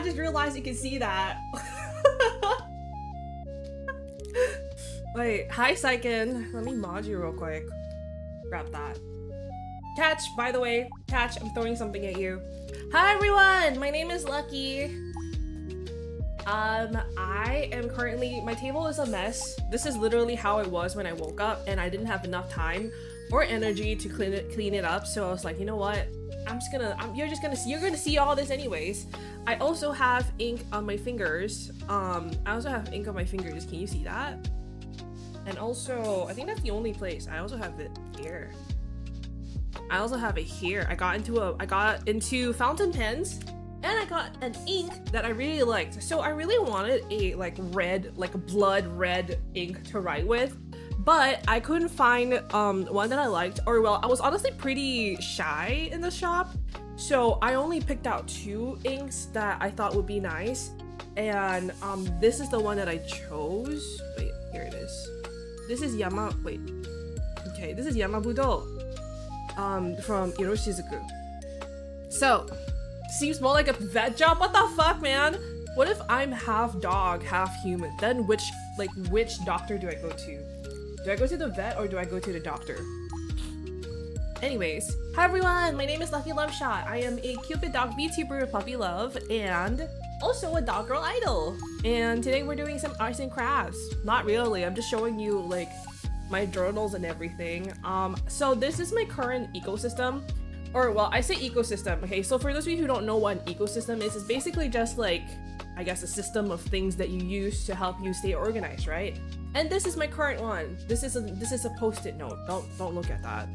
just realized you can see that. Wait, hi Saiken. Let me mod you real quick. Grab that. Catch, by the way, Catch, I'm throwing something at you. Hi everyone, my name is Lucky. I am currently, my table is a mess. This is literally how it was when I woke up and I didn't have enough time or energy to clean it up. So I was like, you know what? You're gonna see all this anyways. I also have ink on my fingers. I also have ink on my fingers. Can you see that? And also, I think that's the only place. I also have it here. I also have it here. I got into fountain pens. And I got an ink that I really liked. So I really wanted a blood red ink to write with, but I couldn't find one that I liked, or well, I was honestly pretty shy in the shop. So I only picked out 2 inks that I thought would be nice. And this is the one that I chose. Wait, here it is. This is this is Yamabudo from Iroshizuku. So seems more like a vet job. What the fuck, man? What if I'm half dog, half human? Then which doctor do I go to? Do I go to the vet or do I go to the doctor? Anyways, hi everyone, my name is Lucky Loveshot. I am a cupid dog VTuber puppy love and also a dog girl idol. And today we're doing some arts and crafts. Not really, I'm just showing you like my journals and everything. So this is my current ecosystem. Or well, I say ecosystem. Okay, so for those of you who don't know what an ecosystem is, it's basically just like, I guess, a system of things that you use to help you stay organized, right? And this is my current one. This is a post-it note. Don't look at that.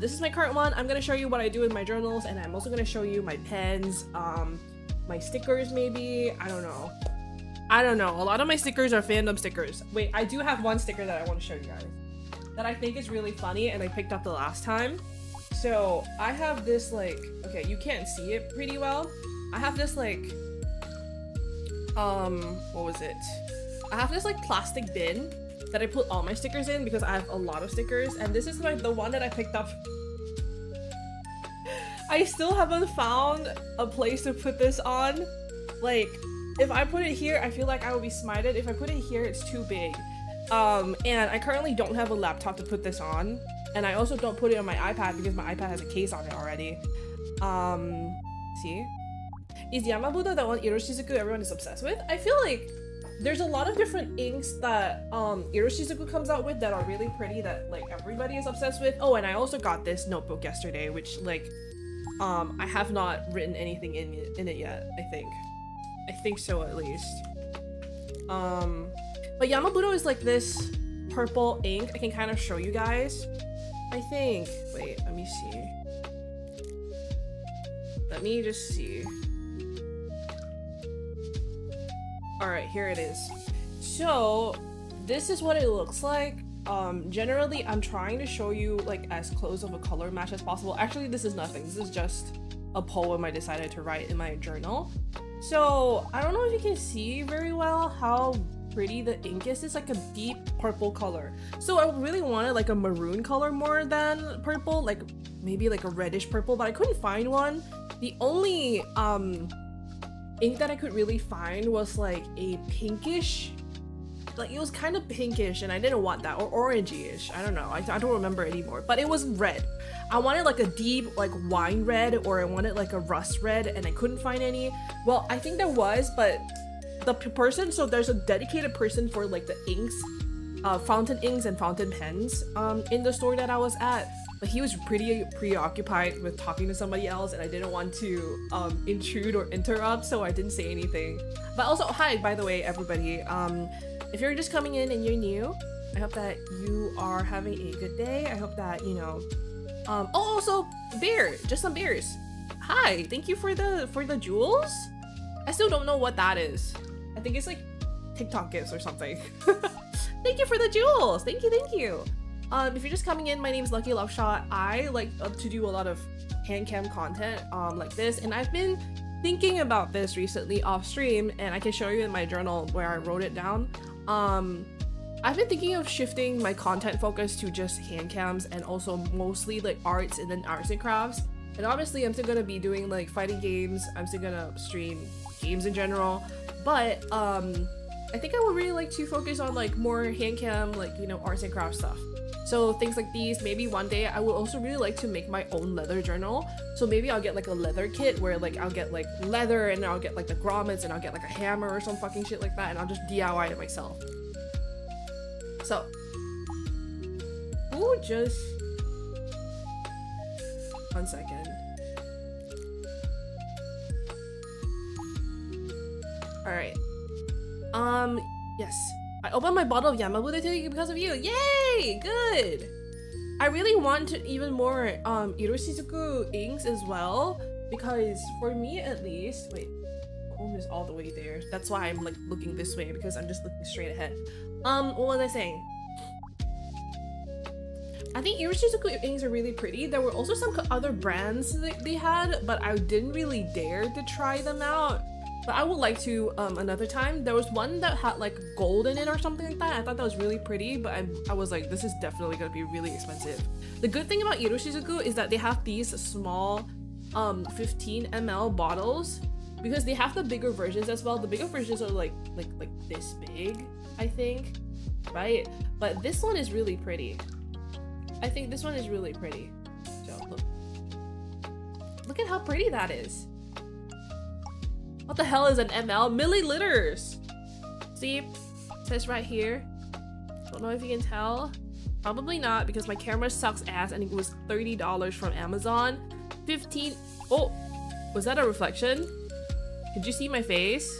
This is my current one. I'm gonna show you what I do in my journals, and I'm also gonna show you my pens, my stickers maybe. I don't know. A lot of my stickers are fandom stickers. Wait, I do have one sticker that I want to show you guys that I think is really funny and I picked up the last time. So I have this like, okay, you can't see it pretty well. I have this like, what was it? I have this like plastic bin that I put all my stickers in because I have a lot of stickers, and this is like the one that I picked up. I still haven't found a place to put this on. Like, if I put it here, I feel like I will be smited. If I put it here, it's too big. And I currently don't have a laptop to put this on. And I also don't put it on my iPad because my iPad has a case on it already. See? Is Yamabudo the one Iroshizuku everyone is obsessed with? I feel like there's a lot of different inks that Iroshizuku comes out with that are really pretty that like everybody is obsessed with. Oh, and I also got this notebook yesterday, which like I have not written anything in it yet, I think. I think so at least. But Yamabudo is like this purple ink. I can kind of show you guys. I think, wait, let me see. Let me just see. All right, here it is. So this is what it looks like. Generally, I'm trying to show you like as close of a color match as possible. Actually, this is nothing. This is just a poem I decided to write in my journal. So I don't know if you can see very well how pretty the ink is. It's like a deep purple color. So I really wanted like a maroon color more than purple, like maybe like a reddish purple, but I couldn't find one. The only ink that I could really find was like a pinkish, like it was kind of pinkish and I didn't want that, or orangey-ish. I don't know, I don't remember anymore, but it was red. I wanted like a deep like wine red, or I wanted like a rust red, and I couldn't find any. Well, I think there was, but the person, so there's a dedicated person for like the inks, fountain inks and fountain pens in the store that I was at, but he was pretty preoccupied with talking to somebody else, and I didn't want to intrude or interrupt, so I didn't say anything. But also, hi, by the way, everybody. If you're just coming in and you're new, I hope that you are having a good day. I hope that, you know, oh, also beer, just some beers. Hi, thank you for the jewels. I still don't know what that is. I think it's like TikTok gifts or something. Thank you for the jewels. Thank you, thank you. If you're just coming in, my name is Lucky Loveshot. I like to do a lot of HANDCAM content like this, and I've been thinking about this recently off stream, and I can show you in my journal where I wrote it down. I've been thinking of shifting my content focus to just HANDCAMs and also mostly like arts and then arts and crafts. And obviously I'm still gonna be doing like fighting games. I'm still gonna stream games in general. But I think I would really like to focus on like more hand cam, like, you know, arts and crafts stuff. So things like these. Maybe one day I would also really like to make my own leather journal. So maybe I'll get like a leather kit where like I'll get like leather and I'll get like the grommets and I'll get like a hammer or some fucking shit like that, and I'll just DIY it myself. So who just 1 second. Alright. Yes. I opened my bottle of Yamabuda today because of you. Yay! Good! I really want to even more Iroshizuku inks as well, because for me at least, wait, almost all the way there. That's why I'm like looking this way, because I'm just looking straight ahead. What was I saying? I think Iroshizuku inks are really pretty. There were also some other brands that they had, but I didn't really dare to try them out. But I would like to another time. There was one that had like gold in it or something like that. I thought that was really pretty, but I was like, this is definitely gonna be really expensive. The good thing about Iroshizuku is that they have these small 15 ml bottles, because they have the bigger versions as well. The bigger versions are like this big, I think, right? But this one is really pretty. I think this one is really pretty. So look at how pretty that is. What the hell is an ml? Milliliters! See? It says right here. Don't know if you can tell. Probably not, because my camera sucks ass and it was $30 from Amazon. 15. Oh! Was that a reflection? Could you see my face?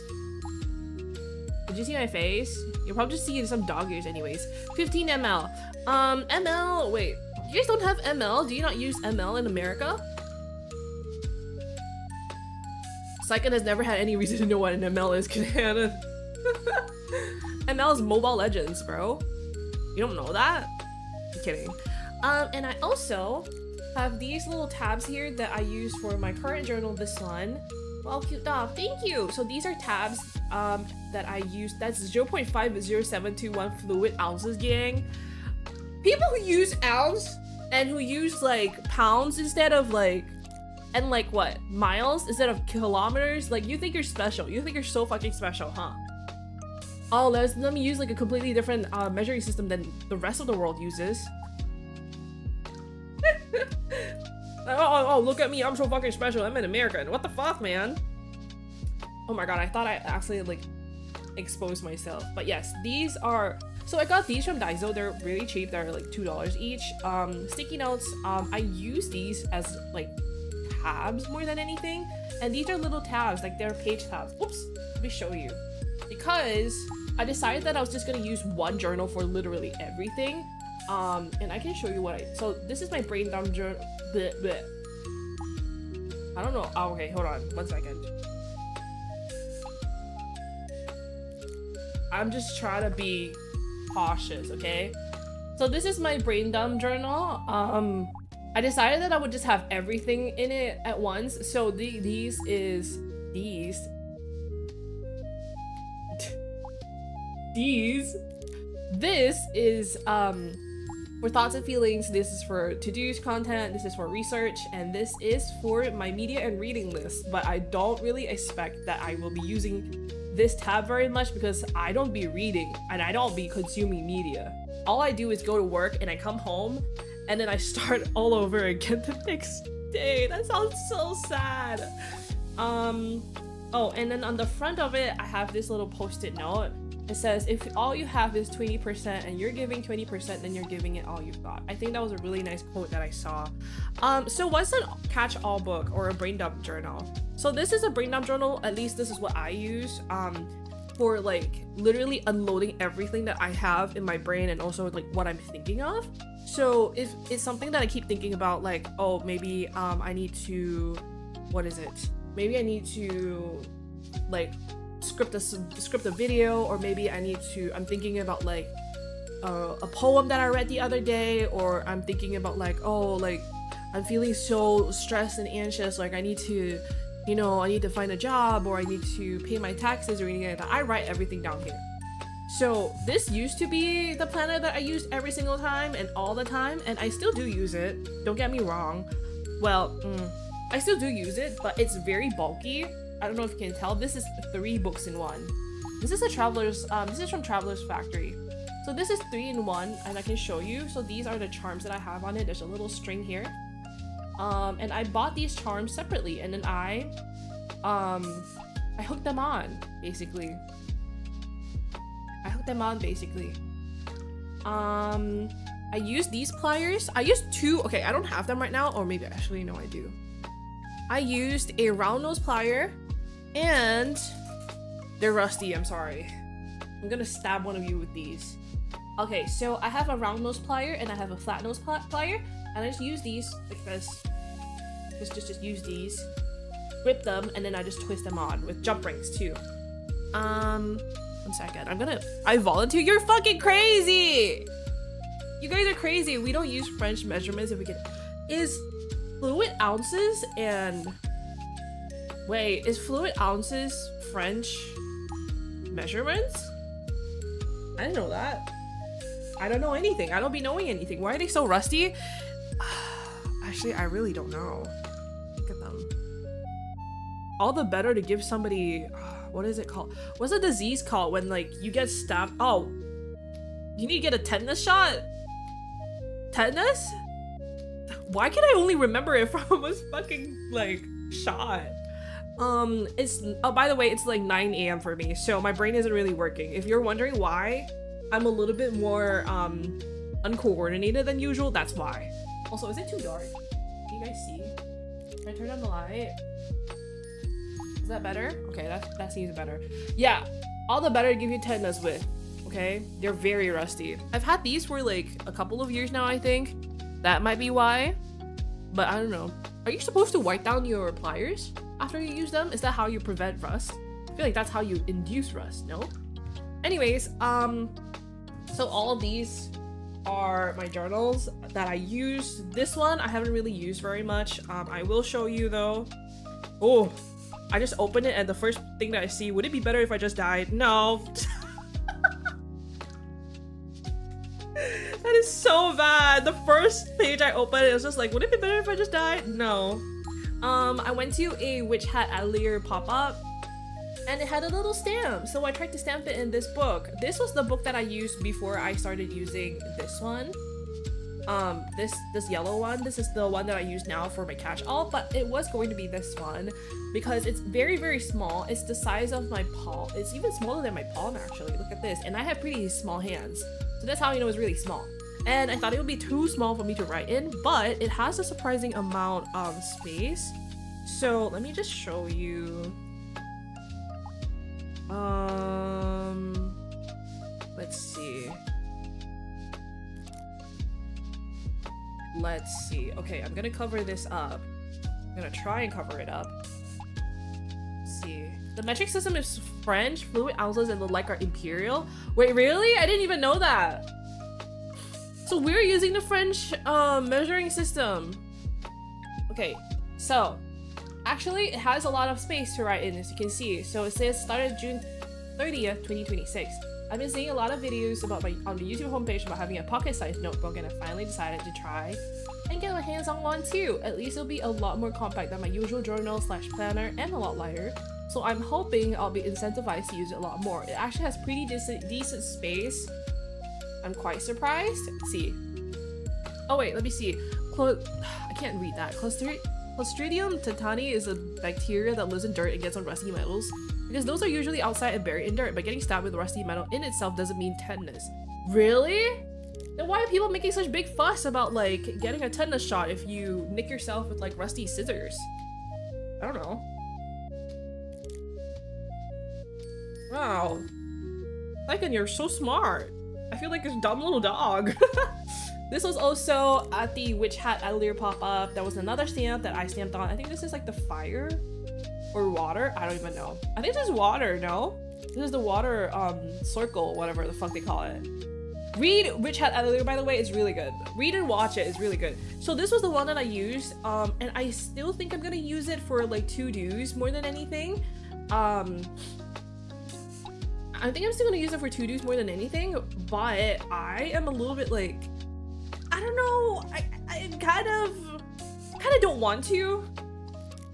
Did you see my face? You'll probably just see some dog ears anyways. 15 ml. ML, wait. You guys don't have ML? Do you not use ML in America? Saiken has never had any reason to know what an ML is, Kanana. ML is Mobile Legends, bro. You don't know that? I'm kidding. And I also have these little tabs here that I use for my current journal, this one. Well, cute dog, thank you. So these are tabs that I use. That's 0.50721 fluid ounces, gang. People who use ounce and who use like pounds instead of like, and like what, miles instead of kilometers, like you think you're special. You think you're so fucking special, huh? Oh, let me use like a completely different measuring system than the rest of the world uses. Oh, look at me, I'm so fucking special. I'm an American. What the fuck, man? Oh my god, I thought I accidentally like exposed myself. But yes, these are, so I got these from Daiso. They're really cheap. They're like $2 each. Sticky notes, I use these as like tabs more than anything, and these are little tabs, like they're page tabs. Oops, let me show you, because I decided that I was just gonna use one journal for literally everything. And I can show you what I, so this is my brain dump journal. I don't know. Oh, okay, hold on 1 second. I'm just trying to be cautious, okay? So this is my brain dump journal. I decided that I would just have everything in it at once. So these this is for thoughts and feelings, this is for to-dos content, this is for research, and this is for my media and reading list. But I don't really expect that I will be using this tab very much, because I don't be reading and I don't be consuming media. All I do is go to work and I come home and then I start all over again the next day. That sounds so sad. Oh, and then on the front of it, I have this little post-it note. It says, if all you have is 20% and you're giving 20%, then you're giving it all you've got. I think that was a really nice quote that I saw. So what's a catch-all book or a brain dump journal? So this is a brain dump journal, at least this is what I use, for like literally unloading everything that I have in my brain and also like what I'm thinking of. So if it's something that I keep thinking about, like, oh, maybe I need to, what is it? Maybe I need to like script a video, or maybe I'm thinking about like a poem that I read the other day, or I'm thinking about like, oh, like I'm feeling so stressed and anxious, like I need to, you know, I need to find a job, or I need to pay my taxes or anything like that. I write everything down here. So this used to be the planner that I used every single time and all the time, and I still do use it, don't get me wrong. Well, I still do use it, but it's very bulky. I don't know if you can tell, this is 3 books in 1. This is a Traveler's, this is from Traveler's Factory. So this is 3 in 1, and I can show you. So these are the charms that I have on it. There's a little string here. And I bought these charms separately, and then I hooked them on, basically. I used these pliers. I used 2, okay, I don't have them right now, or maybe actually, no, I do. I used a round nose plier, and they're rusty, I'm sorry. I'm gonna stab one of you with these. Okay, so I have a round nose plier, and I have a flat nose plier, and I just use these like this. Just use these, grip them, and then I just twist them on with jump rings too. 1 second. I volunteer. You're fucking crazy. You guys are crazy. We don't use French measurements if we get. Is fluid ounces and wait, is fluid ounces French measurements? I didn't know that. I don't know anything. I don't be knowing anything. Why are they so rusty? Actually, I really don't know. Look at them. All the better to give somebody, what is it called? What's a disease called when like you get stabbed? Oh, you need to get a tetanus shot? Tetanus? Why can I only remember it from a fucking like shot? It's, oh, by the way, it's like 9 a.m. for me, so my brain isn't really working. If you're wondering why I'm a little bit more uncoordinated than usual, that's why. Also, is it too dark? Can you guys see? Can I turn on the light? Is that better? Okay, that seems better. Yeah, all the better to give you tetanus with, okay? They're very rusty. I've had these for like a couple of years now, I think. That might be why, but I don't know. Are you supposed to wipe down your pliers after you use them? Is that how you prevent rust? I feel like that's how you induce rust, no? Anyways, so all of these are my journals that I use. This one I haven't really used very much. I will show you though. Oh, I just opened it and the first thing that I see, would it be better if I just died? No. That is so bad. The first page I opened, it was just like, would it be better if I just died? No. I went to a Witch Hat Atelier pop-up and it had a little stamp, so I tried to stamp it in this book. This was the book that I used before I started using this one. This yellow one. This is the one that I use now for my catch-all, but it was going to be this one because it's very, very small. It's the size of my palm. It's even smaller than my palm, actually. Look at this. And I have pretty small hands, so that's how you know it's really small. And I thought it would be too small for me to write in, but it has a surprising amount of space. So let me just show you. Let's see. Let's see. Okay, I'm gonna cover this up. I'm gonna try and cover it up. Let's see. The metric system is French, fluid ounces and the like are imperial. Wait, really? I didn't even know that. So we're using the French measuring system. Okay, so actually it has a lot of space to write in, as you can see. So it says started June 30th, 2026. I've been seeing a lot of videos about on the YouTube homepage about having a pocket-sized notebook, and I finally decided to try and get my hands on one too. At least it'll be a lot more compact than my usual journal / planner and a lot lighter. So I'm hoping I'll be incentivized to use it a lot more. It actually has pretty decent space. I'm quite surprised. Let's see. Oh wait, let me see. I can't read that. Clostridium tetani is a bacteria that lives in dirt and gets on rusty metals. Because those are usually outside and buried in dirt, but getting stabbed with rusty metal in itself doesn't mean tetanus. Really? Then why are people making such big fuss about like getting a tetanus shot if you nick yourself with like rusty scissors? I don't know. Wow. Lycan, you're so smart. I feel like this dumb little dog. This was also at the Witch Hat Atelier pop-up. There was another stamp that I stamped on. I think this is like the fire or water. I don't even know. I think this is water, no? This is the water circle, whatever the fuck they call it. Read Witch Hat Atelier, by the way, it's really good. Read and watch it, it's really good. So this was the one that I used, and I still think I'm gonna use it for like to-dos more than anything. I think I'm still gonna use it for to-dos more than anything, but I am a little bit like, I don't know, I kind of don't want to.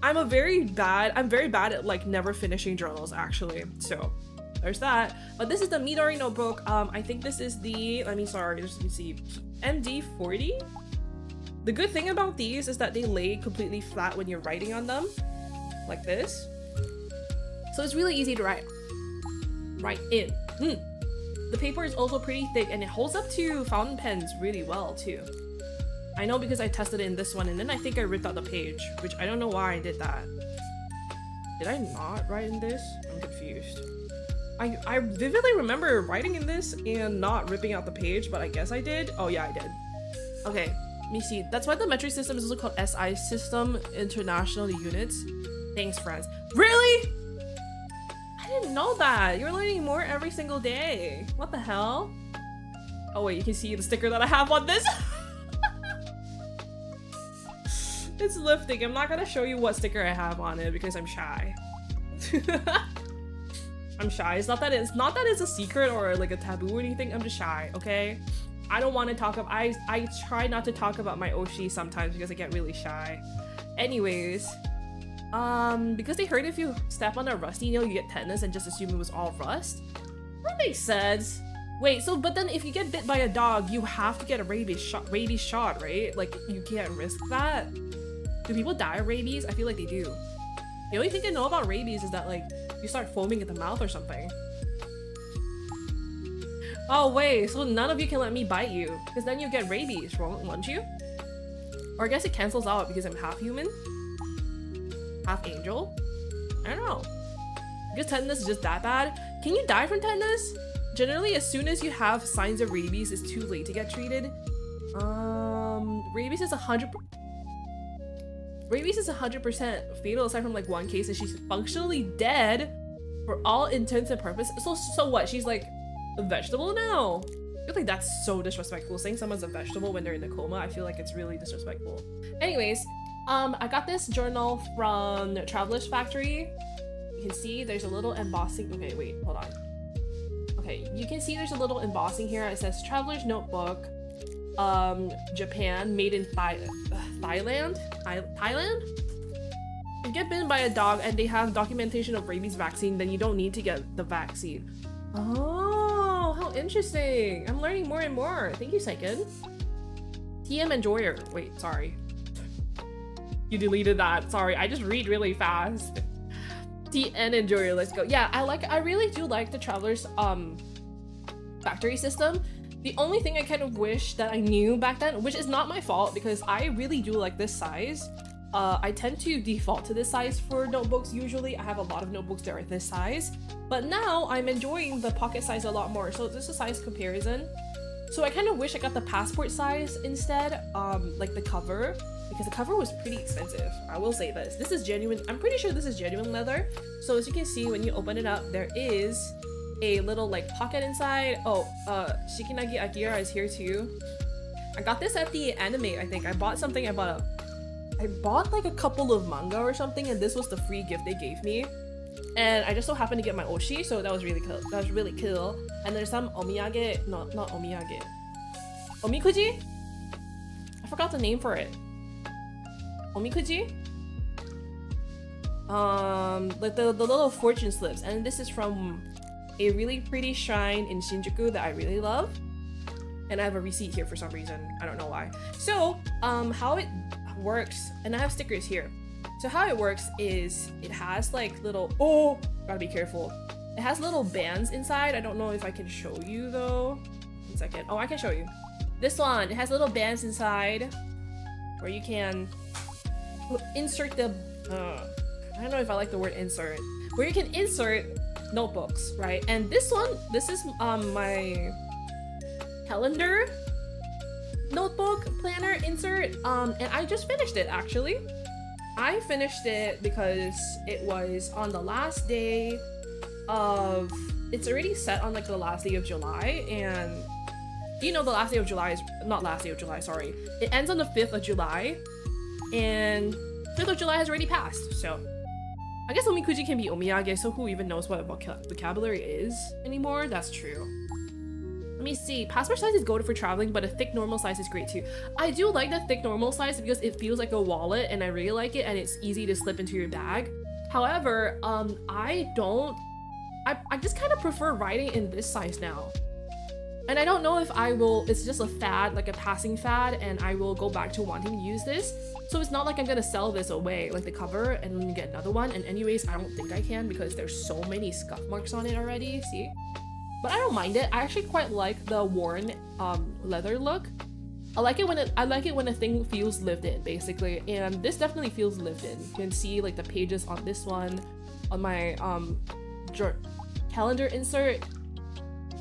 I'm very bad at like never finishing journals actually. So there's that. But this is the Midori notebook. I think this is the, let me see, MD40. The good thing about these is that they lay completely flat when you're writing on them, like this. So it's really easy to write in. The paper is also pretty thick and it holds up to fountain pens really well too. I know because I tested it in this one and then I think I ripped out the page, which I don't know why I did that. Did I not write in this? I'm confused. I vividly remember writing in this and not ripping out the page, but I guess I did. Oh yeah, I did. Okay, let me see. That's why the metric system is also called SI system, International Units. Thanks, friends. Really? I didn't know that. You're learning more every single day. What the hell? Oh wait, you can see the sticker that I have on this. It's lifting. I'm not gonna show you what sticker I have on it because I'm shy. I'm shy. It's not that it's a secret or like a taboo or anything. I'm just shy, okay? I don't want to talk about, I try not to talk about my Oshi sometimes because I get really shy. Anyways, because they heard if you step on a rusty nail, you get tetanus and just assume it was all rust. That makes sense. Wait, so but then if you get bit by a dog, you have to get a rabies shot, right? Like you can't risk that. Do people die of rabies? I feel like they do. The only thing I know about rabies is that like you start foaming at the mouth or something. Oh wait, so none of you can let me bite you because then you get rabies, won't you? Or I guess it cancels out because I'm half human, half angel. I don't know. Because tetanus is just that bad. Can you die from tetanus? Generally, as soon as you have signs of rabies, it's too late to get treated. Rabies is 100% fatal aside from like one case and she's functionally dead for all intents and purposes. So what? She's like a vegetable now? I feel like that's so disrespectful. Saying someone's a vegetable when they're in a coma, I feel like it's really disrespectful. Anyways, I got this journal from Traveler's Factory. You can see there's a little embossing. Okay, wait, hold on. Okay, you can see there's a little embossing here. It says Traveler's Notebook, Japan, made in Thailand? If you get bitten by a dog and they have documentation of rabies vaccine, then you don't need to get the vaccine. Oh, how interesting. I'm learning more and more. Thank you, Seiken. TM Enjoyer. Wait, sorry. You deleted that. Sorry, I just read really fast. TN Enjoyer, let's go. Yeah, I really do like the Traveler's Factory system. The only thing I kind of wish that I knew back then, which is not my fault because I really do like this size. I tend to default to this size for notebooks usually. I have a lot of notebooks that are this size. But now I'm enjoying the pocket size a lot more. So this is a size comparison. So I kind of wish I got the passport size instead, like the cover, because the cover was pretty expensive. I will say this. This is genuine. I'm pretty sure this is genuine leather. So as you can see, when you open it up, there is a little like pocket inside. Oh, Shikinagi Akira is here too. I got this at the anime, I think. I bought like a couple of manga or something, and this was the free gift they gave me. And I just so happened to get my Oshi, so that was really cool. That was really cool. And there's some omiyage, not omiyage. Omikuji? I forgot the name for it. Omikuji? Like the little fortune slips. And this is from a really pretty shrine in Shinjuku that I really love. And I have a receipt here for some reason. I don't know why. So, how it works, and I have stickers here. So how it works is it has like little, oh, gotta be careful. It has little bands inside. I don't know if I can show you though. 1 second. Oh, I can show you. This one, it has little bands inside where you can insert the, I don't know if I like the word insert, where you can insert notebooks, right? And this one, this is my calendar notebook planner insert, and I just finished it actually. I finished it because it was on the last day of, it's already set on like the last day of July, and you know the last day of July is, not last day of July, sorry. It ends on the 5th of July, and 5th of July has already passed, so I guess omikuji can be omiyage, so who even knows what vocabulary is anymore? That's true. Let me see. Passport size is good for traveling, but a thick normal size is great too. I do like the thick normal size because it feels like a wallet and I really like it and it's easy to slip into your bag. However, I just kind of prefer writing in this size now. And I don't know if I will, it's just a fad, like a passing fad, and I will go back to wanting to use this. So it's not like I'm gonna sell this away, like the cover, and then get another one. And anyways, I don't think I can because there's so many scuff marks on it already, see? But I don't mind it. I actually quite like the worn leather look. I like it when a thing feels lived in, basically. And this definitely feels lived in. You can see like the pages on this one, on my calendar insert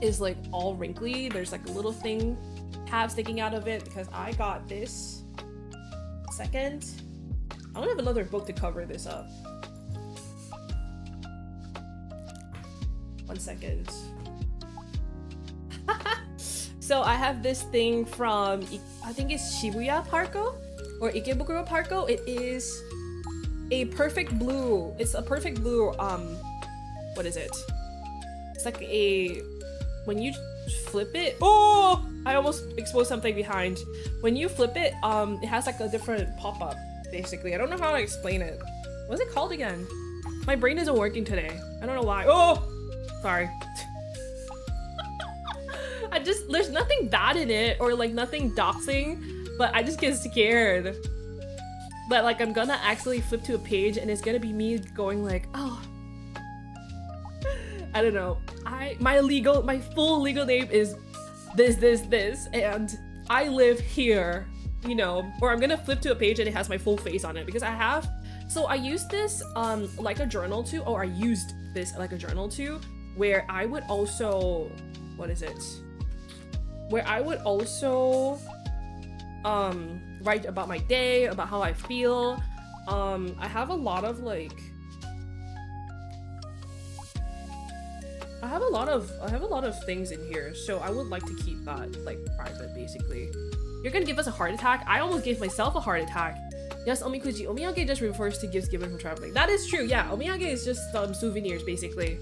is like all wrinkly. There's like a little thing tab sticking out of it because I got this. Second, I don't have another book to cover this up. 1 second. So I have this thing from, I think it's Shibuya Parko or Ikebukuro Parko. It is a perfect blue. It's a perfect blue, what is it? It's like a, when you flip it, oh, I almost exposed something behind. When you flip it, it has like a different pop-up, basically. I don't know how to explain it. What's it called again? My brain isn't working today. I don't know why. Oh, sorry. There's nothing bad in it or like nothing doxing, but I just get scared. But like I'm gonna actually flip to a page and it's gonna be me going like, oh, I don't know. My full legal name is this, and I live here, you know, or I'm gonna flip to a page and it has my full face on it because I used this like a journal too, or I used this like a journal too, where I would also, what is it? Where I would also write about my day, about how I feel. I have a lot of like, I have a lot of things in here, so I would like to keep that like private, basically. You're gonna give us a heart attack? I almost gave myself a heart attack. Yes, omikuji. Omiyage just refers to gifts given from traveling. That is true, yeah. Omiyage is just souvenirs, basically.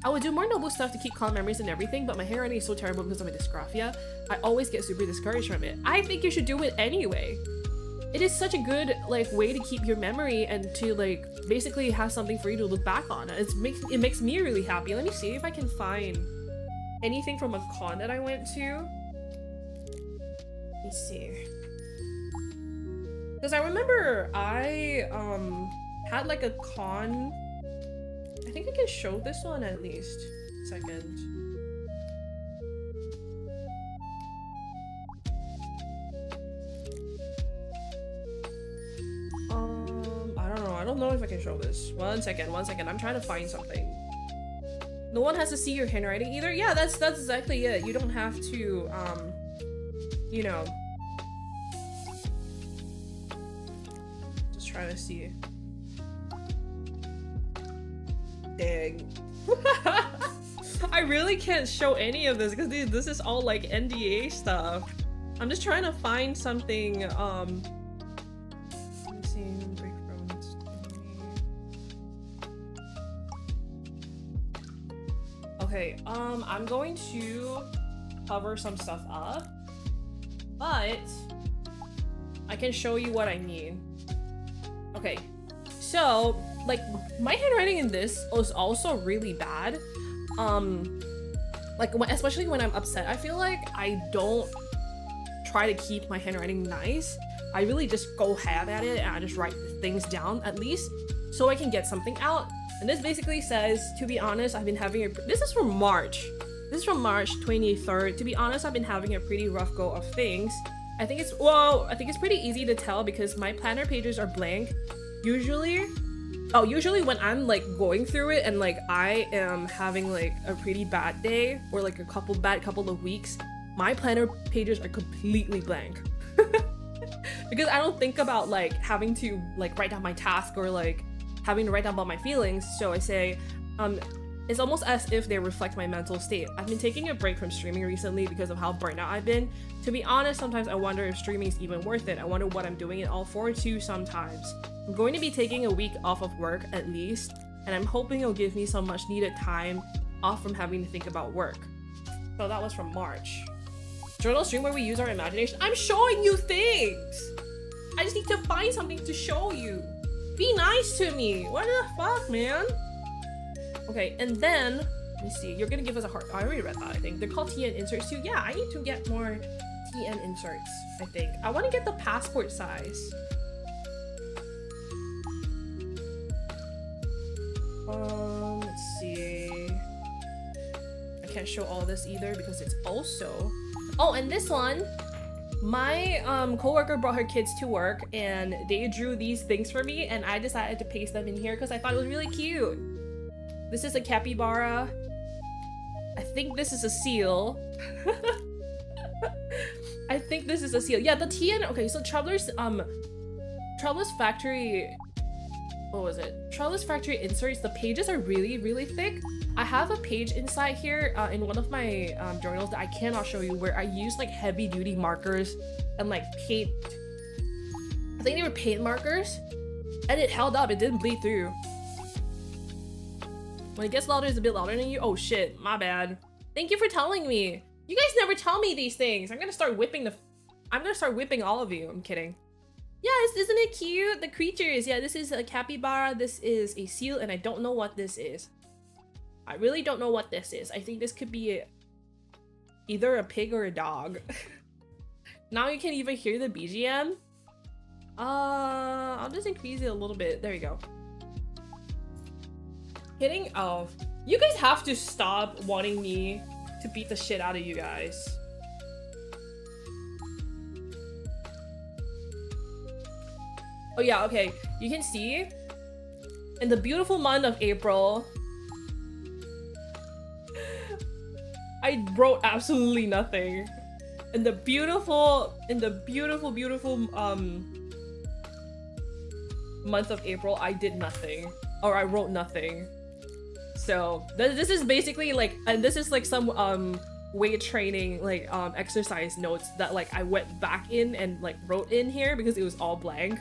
I would do more noble stuff to keep calm memories and everything, but my handwriting is so terrible because of my dysgraphia. I always get super discouraged from it. I think you should do it anyway. It is such a good like way to keep your memory and to like basically have something for you to look back on. It makes me really happy. Let me see if I can find anything from a con that I went to. Let me see. Because I remember I had like a con. I think I can show this one at least. Second. I don't know if I can show this. One second. I'm trying to find something. No one has to see your handwriting either? Yeah, that's exactly it. You don't have to, you know. Just trying to see. Dang. I really can't show any of this because this is all like NDA stuff. I'm just trying to find something, let me see, break from okay, I'm going to cover some stuff up, but I can show you what I mean. Okay, so like my handwriting in this was also really bad. Like especially when I'm upset, I feel like I don't try to keep my handwriting nice. I really just go ham at it and I just write things down at least so I can get something out. And this basically says, to be honest, I've been having this is from March. This is from March 23rd. To be honest, I've been having a pretty rough go of things. I think it's pretty easy to tell because my planner pages are blank. Usually when I'm like going through it and like I am having like a pretty bad day or like a couple of weeks, my planner pages are completely blank. Because I don't think about like having to like write down my task or like having to write down about my feelings. So I say, it's almost as if they reflect my mental state. I've been taking a break from streaming recently because of how burnt out I've been. To be honest, sometimes I wonder if streaming is even worth it. I wonder what I'm doing it all for too sometimes. I'm going to be taking a week off of work at least, and I'm hoping it'll give me some much needed time off from having to think about work. So that was from March. Journal stream where we use our imagination. I'm showing you things! I just need to find something to show you. Be nice to me. What the fuck, man? Okay, and then, let me see. You're gonna give us a heart. I already read that, I think. They're called TN inserts too. Yeah, I need to get more TN inserts, I think. I want to get the passport size. Let's see. I can't show all this either because it's also... Oh, and this one, my coworker brought her kids to work and they drew these things for me and I decided to paste them in here because I thought it was really cute. This is a capybara. I think this is a seal. I think this is a seal. Yeah, the TN. Okay, so Traveler's Factory. What was it? Traveler's Factory inserts. The pages are really, really thick. I have a page inside here in one of my journals that I cannot show you where I use like heavy duty markers and like paint. I think they were paint markers and it held up. It didn't bleed through. When it gets louder, it's a bit louder than you. Oh shit, my bad. Thank you for telling me. You guys never tell me these things. I'm gonna start whipping all of you. I'm kidding. Yes, isn't it cute? The creatures. Yeah, this is a capybara. This is a seal, and I don't know what this is. I really don't know what this is. I think this could be either a pig or a dog. Now you can even hear the BGM. I'll just increase it a little bit. There you go. Hitting off. You guys have to stop wanting me to beat the shit out of you guys. Oh yeah, okay. You can see in the beautiful month of April, I wrote absolutely nothing. In the beautiful month of April, I did nothing. Or I wrote nothing. So this is basically like, and this is like some weight training like exercise notes that like I went back in and like wrote in here because it was all blank.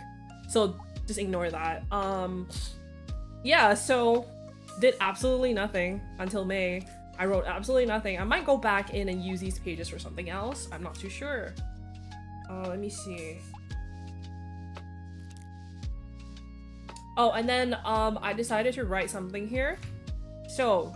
So just ignore that. Yeah, so did absolutely nothing until May. I wrote absolutely nothing. I might go back in and use these pages for something else. I'm not too sure. Let me see. Oh, and then I decided to write something here. So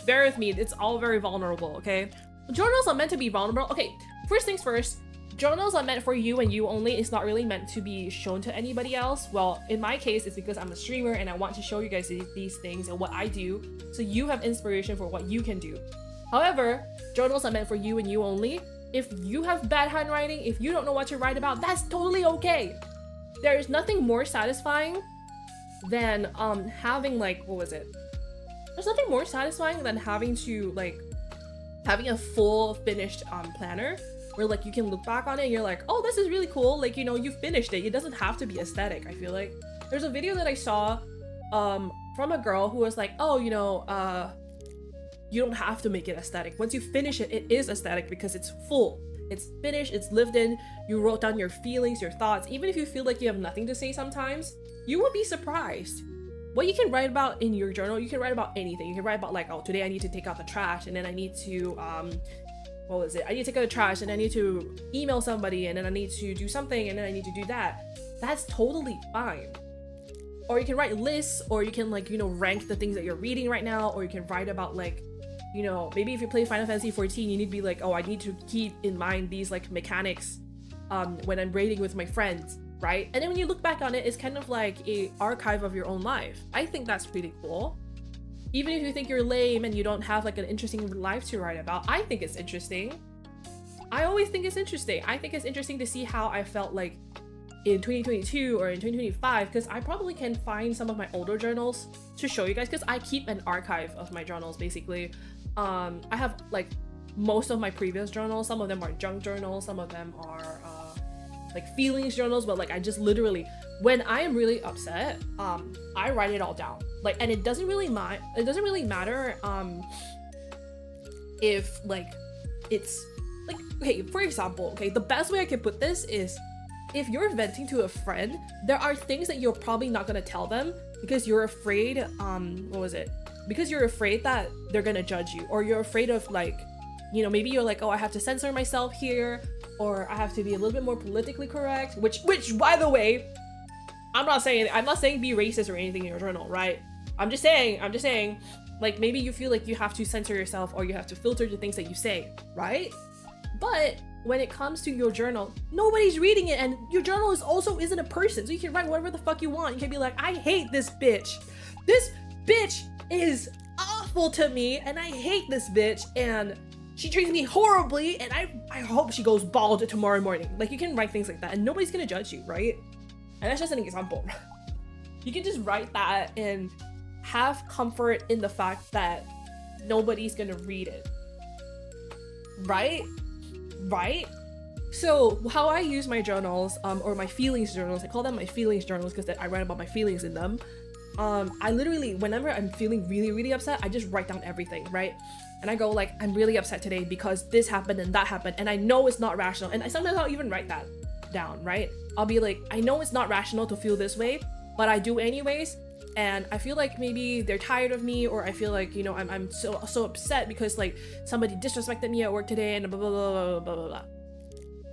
bear with me, it's all very vulnerable, okay? Journals are meant to be vulnerable. Okay, first things first, journals are meant for you and you only. It's not really meant to be shown to anybody else. Well, in my case, it's because I'm a streamer and I want to show you guys these things and what I do, so you have inspiration for what you can do. However, journals are meant for you and you only. If you have bad handwriting, if you don't know what to write about, that's totally okay. There is nothing more satisfying than having like, what was it? There's nothing more satisfying than having a full finished planner where like you can look back on it and you're like, oh, this is really cool. Like, you know, you finished it. It doesn't have to be aesthetic. I feel like there's a video that I saw from a girl who was like, oh, you know, you don't have to make it aesthetic. Once you finish it, it is aesthetic because it's full. It's finished, it's lived in, you wrote down your feelings, your thoughts. Even if you feel like you have nothing to say sometimes, you will be surprised. What you can write about in your journal, you can write about anything. You can write about like, oh, today I need to take out the trash and then I need to, what was it? I need to take out the trash and I need to email somebody and then I need to do something and then I need to do that. That's totally fine. Or you can write lists, or you can like, you know, rank the things that you're reading right now, or you can write about like, you know, maybe if you play Final Fantasy 14, you need to be like, oh, I need to keep in mind these like mechanics when I'm raiding with my friends, right? And then when you look back on it, it's kind of like a archive of your own life. I think that's pretty cool. Even if you think you're lame and you don't have like an interesting life to write about, I think it's interesting. I always think it's interesting. I think it's interesting to see how I felt like in 2022 or in 2025, because I probably can find some of my older journals to show you guys, because I keep an archive of my journals basically. I have like most of my previous journals. Some of them are junk journals, some of them are like feelings journals, but like I just literally, when I am really upset, I write it all down. Like, and it doesn't really matter if like it's like, okay, for example, okay, the best way I can put this is, if you're venting to a friend, there are things that you're probably not gonna tell them because you're afraid, what was it? Because you're afraid that they're gonna judge you, or you're afraid of like, you know, maybe you're like, oh, I have to censor myself here, or I have to be a little bit more politically correct, which by the way, I'm not saying be racist or anything in your journal, right? I'm just saying, like, maybe you feel like you have to censor yourself or you have to filter the things that you say, right? But when it comes to your journal, nobody's reading it, and your journal isn't a person, so you can write whatever the fuck you want. You can be like, I hate this bitch. This bitch is awful to me, and I hate this bitch, and she treats me horribly, and I hope she goes bald tomorrow morning. Like, you can write things like that, and nobody's gonna judge you, right? And that's just an example. You can just write that and have comfort in the fact that nobody's gonna read it, right? So how I use my journals, or my feelings journals, I call them my feelings journals because I write about my feelings in them. I literally, whenever I'm feeling really, really upset, I just write down everything, right? And I go like, I'm really upset today because this happened and that happened, and I know it's not rational. And sometimes I'll even write that down, right? I'll be like, I know it's not rational to feel this way, but I do anyways. And I feel like maybe they're tired of me, or I feel like, you know, I'm so upset because like somebody disrespected me at work today, and blah blah blah blah blah blah blah.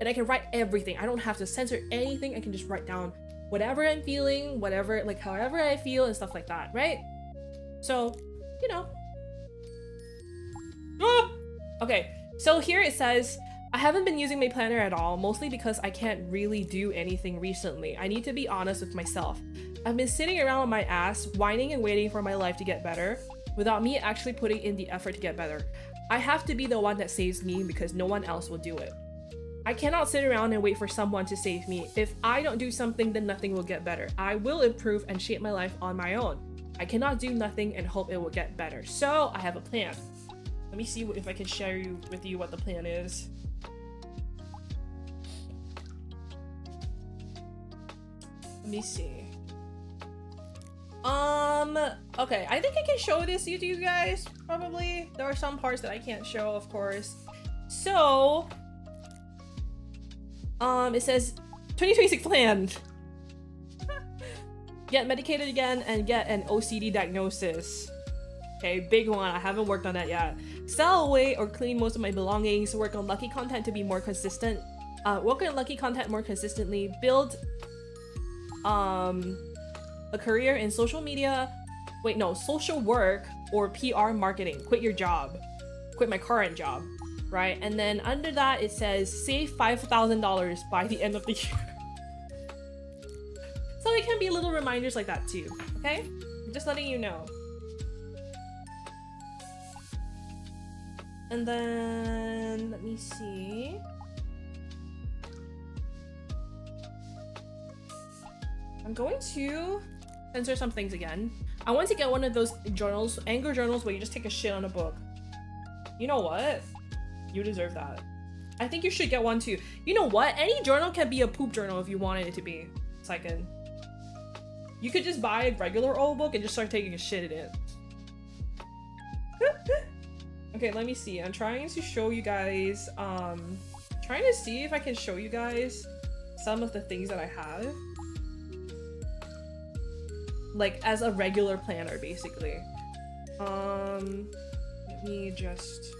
And I can write everything. I don't have to censor anything. I can just write down whatever I'm feeling, whatever, like however I feel and stuff like that, right? So, you know. Okay, so here it says, I haven't been using my planner at all, mostly because I can't really do anything recently. I need to be honest with myself. I've been sitting around on my ass, whining and waiting for my life to get better, without me actually putting in the effort to get better. I have to be the one that saves me because no one else will do it. I cannot sit around and wait for someone to save me. If I don't do something, then nothing will get better. I will improve and shape my life on my own. I cannot do nothing and hope it will get better. So I have a plan. Let me see if I can share with you what the plan is. Let me see. Okay, I think I can show this to you guys, probably. There are some parts that I can't show, of course. So, it says 2026 plan. Get medicated again and get an OCD diagnosis. Okay, big one. I haven't worked on that yet. Sell away or clean most of my belongings. Work on lucky content to be more consistent. Work on lucky content more consistently. Build a career in social media. Wait, no, social work or PR marketing. Quit your job. Quit my current job, right? And then under that it says save $5,000 by the end of the year. So it can be little reminders like that too, okay? I'm just letting you know. And then let me see. I'm going to censor some things again. I want to get one of those journals, anger journals, where you just take a shit on a book. You know what? You deserve that. I think you should get one too. You know what? Any journal can be a poop journal if you wanted it to be. Second. You could just buy a regular old book and just start taking a shit in it. Okay, let me see. I'm trying to show you guys, trying to see if I can show you guys some of the things that I have. Like, as a regular planner, basically. Let me just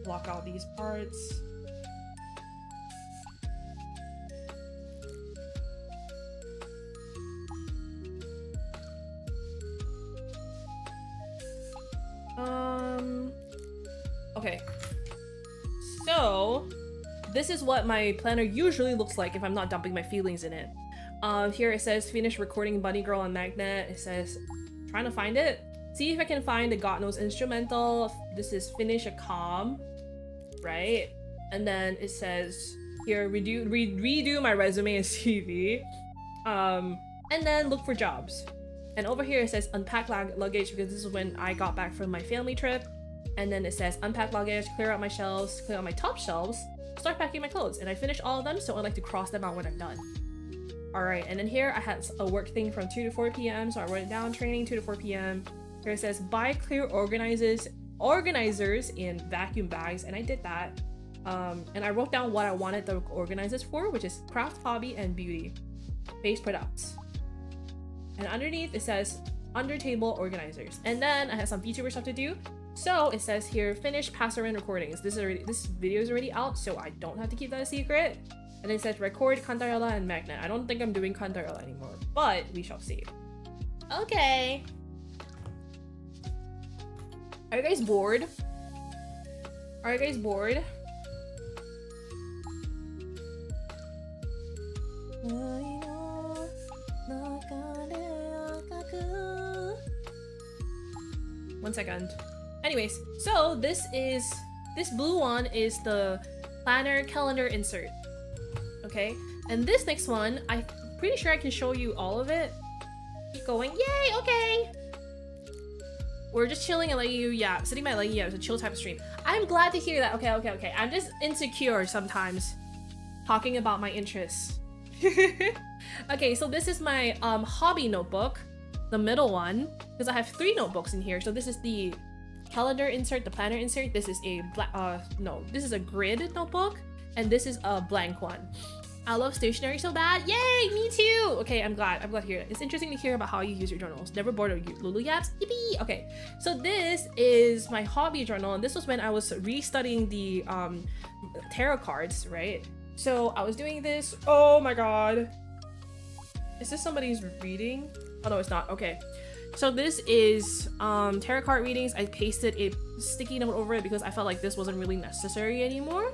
block out these parts. Okay. So, this is what my planner usually looks like if I'm not dumping my feelings in it. Here it says finish recording Bunny Girl on Magnet. It says trying to find it. See if I can find the God Knows instrumental. This is finish a calm, right? And then it says here redo my resume and CV. And then look for jobs. And over here it says unpack luggage because this is when I got back from my family trip. And then it says unpack luggage, clear out my shelves, clear out my top shelves, start packing my clothes. And I finished all of them, so I like to cross them out when I'm done. Alright, and then here I had a work thing from 2 to 4 p.m. So I wrote it down, training 2 to 4 p.m. Here it says buy clear organizers in vacuum bags, and I did that. And I wrote down what I wanted the organizers for, which is craft, hobby, and beauty based products. And underneath it says under table organizers. And then I have some VTuber stuff to do. So it says here, finish pass around recordings. This video is already out, so I don't have to keep that a secret. And it says record Kantarola and Magnet. I don't think I'm doing Kantarola anymore, but we shall see. Okay. Are you guys bored? Are you guys bored? One second. Anyways, so this blue one is the planner calendar insert. Okay, and this next one, I'm pretty sure I can show you all of it. Keep going. Yay, okay. We're just chilling and letting you, yeah, sitting by letting you, it's a chill type of stream. I'm glad to hear that. Okay. I'm just insecure sometimes talking about my interests. Okay, so this is my hobby notebook, the middle one, because I have 3 notebooks in here. So this is the calendar insert, the planner insert. This is a this is a grid notebook, and this is a blank one. I love stationery so bad. Yay, me too. Okay, I'm glad to hear it. It's interesting to hear about how you use your journals. Never bored of you, Lulu Yaps. Yippee. Okay, so this is my hobby journal, and this was when I was restudying the tarot cards, right? So I was doing this. Oh my god. Is this somebody's reading? Oh no, it's not. Okay. So this is tarot card readings. I pasted a sticky note over it because I felt like this wasn't really necessary anymore.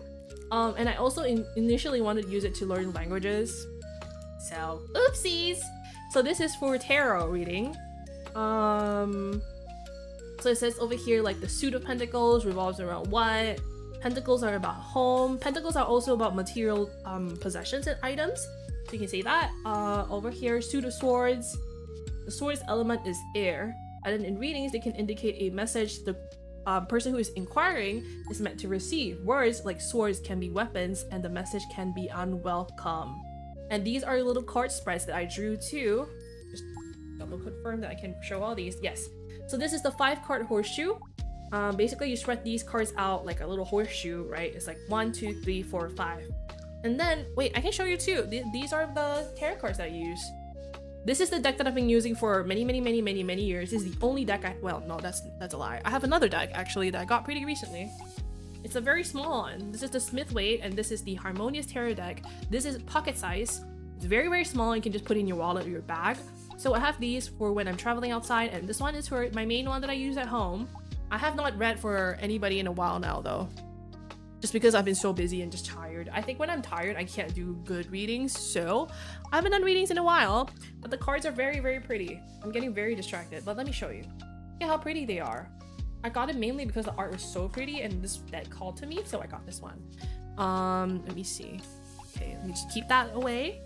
And I also initially wanted to use it to learn languages. So, oopsies! So this is for tarot reading. So it says over here, like, the suit of pentacles revolves around what? Pentacles are about home. Pentacles are also about material possessions and items. So you can say that. Over here, suit of swords. The sword's element is air. And then in readings, they can indicate a message the person who is inquiring is meant to receive. Words like swords can be weapons, and the message can be unwelcome. And these are little card spreads that I drew too. Just double confirm that I can show all these. Yes. So this is the 5-card horseshoe. Basically, you spread these cards out like a little horseshoe, right? It's like 1, 2, 3, 4, 5. And then, wait, I can show you too. These are the tarot cards that I use. This is the deck that I've been using for many years. This is the only deck well, no, that's a lie. I have another deck actually that I got pretty recently. It's a very small one. This is the Smith-Waite, and this is the Harmonious Tarot deck. This is pocket size. It's very small. You can just put it in your wallet or your bag. So I have these for when I'm traveling outside, and this one is for my main one that I use at home. I have not read for anybody in a while now though. Just because I've been so busy and just tired. I think when I'm tired, I can't do good readings, so I haven't done readings in a while, but the cards are very pretty. I'm getting very distracted, but let me show you. Look at how pretty they are. I got it mainly because the art was so pretty and this deck called to me, so I got this one. Let me see. Okay, let me just keep that away.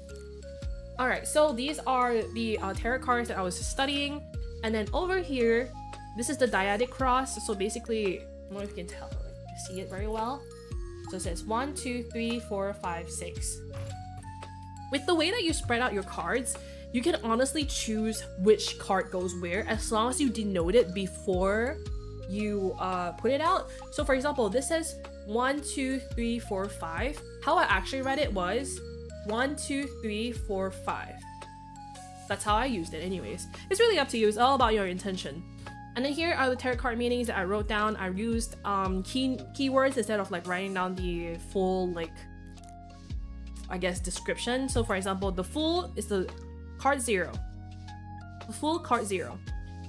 All right, so these are the tarot cards that I was studying, and then over here, this is the dyadic cross. So basically, I don't know if you can tell, you see it very well. So it says 1, 2, 3, 4, 5, 6. With the way that you spread out your cards, you can honestly choose which card goes where as long as you denote it before you put it out. So for example, this says 1, 2, 3, 4, 5. How I actually read it was 1, 2, 3, 4, 5. That's how I used it anyways. It's really up to you. It's all about your intention. And then here are the tarot card meanings that I wrote down. I used keywords instead of like writing down the full, like, I guess, description. So for example, the Fool is the card 0. The Fool, card 0.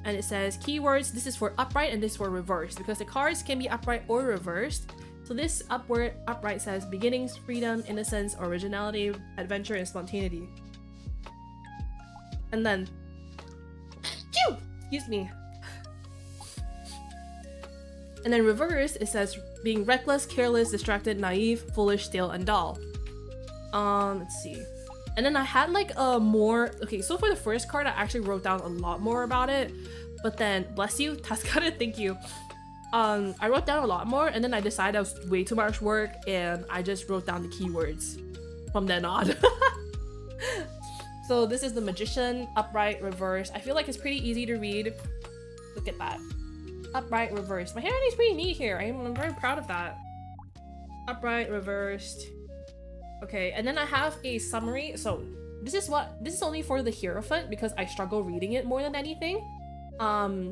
And it says keywords, this is for upright and this for reversed, because the cards can be upright or reversed. So this upright says beginnings, freedom, innocence, originality, adventure, and spontaneity. And then, excuse me. And then reverse, it says being reckless, careless, distracted, naive, foolish, stale, and dull. Let's see. And then I had like a more, okay, so for the first card, I actually wrote down a lot more about it. But then, bless you, Tascada, thank you. I wrote down a lot more, and then I decided that was way too much work, and I just wrote down the keywords from then on. So this is the Magician, upright, reverse. I feel like it's pretty easy to read. Look at that. Upright, reversed. My handwriting is pretty neat here. I'm very proud of that. Upright, reversed. Okay, and then I have a summary. So this is only for the Hierophant because I struggle reading it more than anything.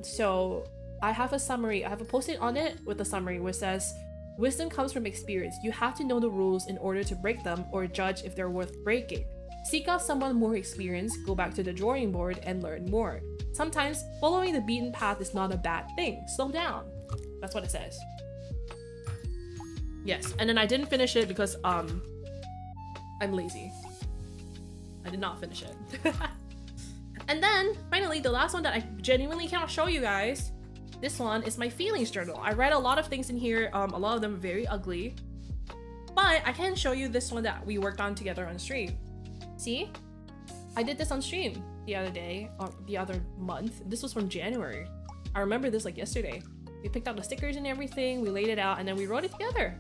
So I have a summary. I have a post-it on it with a summary which says, wisdom comes from experience. You have to know the rules in order to break them or judge if they're worth breaking. Seek out someone more experienced, go back to the drawing board and learn more. Sometimes following the beaten path is not a bad thing. Slow down. That's what it says. Yes, and then I didn't finish it because I'm lazy. I did not finish it. And then finally, the last one that I genuinely cannot show you guys. This one is my feelings journal. I read a lot of things in here. A lot of them are very ugly, but I can show you this one that we worked on together on stream. See, I did this on stream the other day, the other month. This was from January. I remember this like yesterday. We picked out the stickers and everything, we laid it out, and then we wrote it together.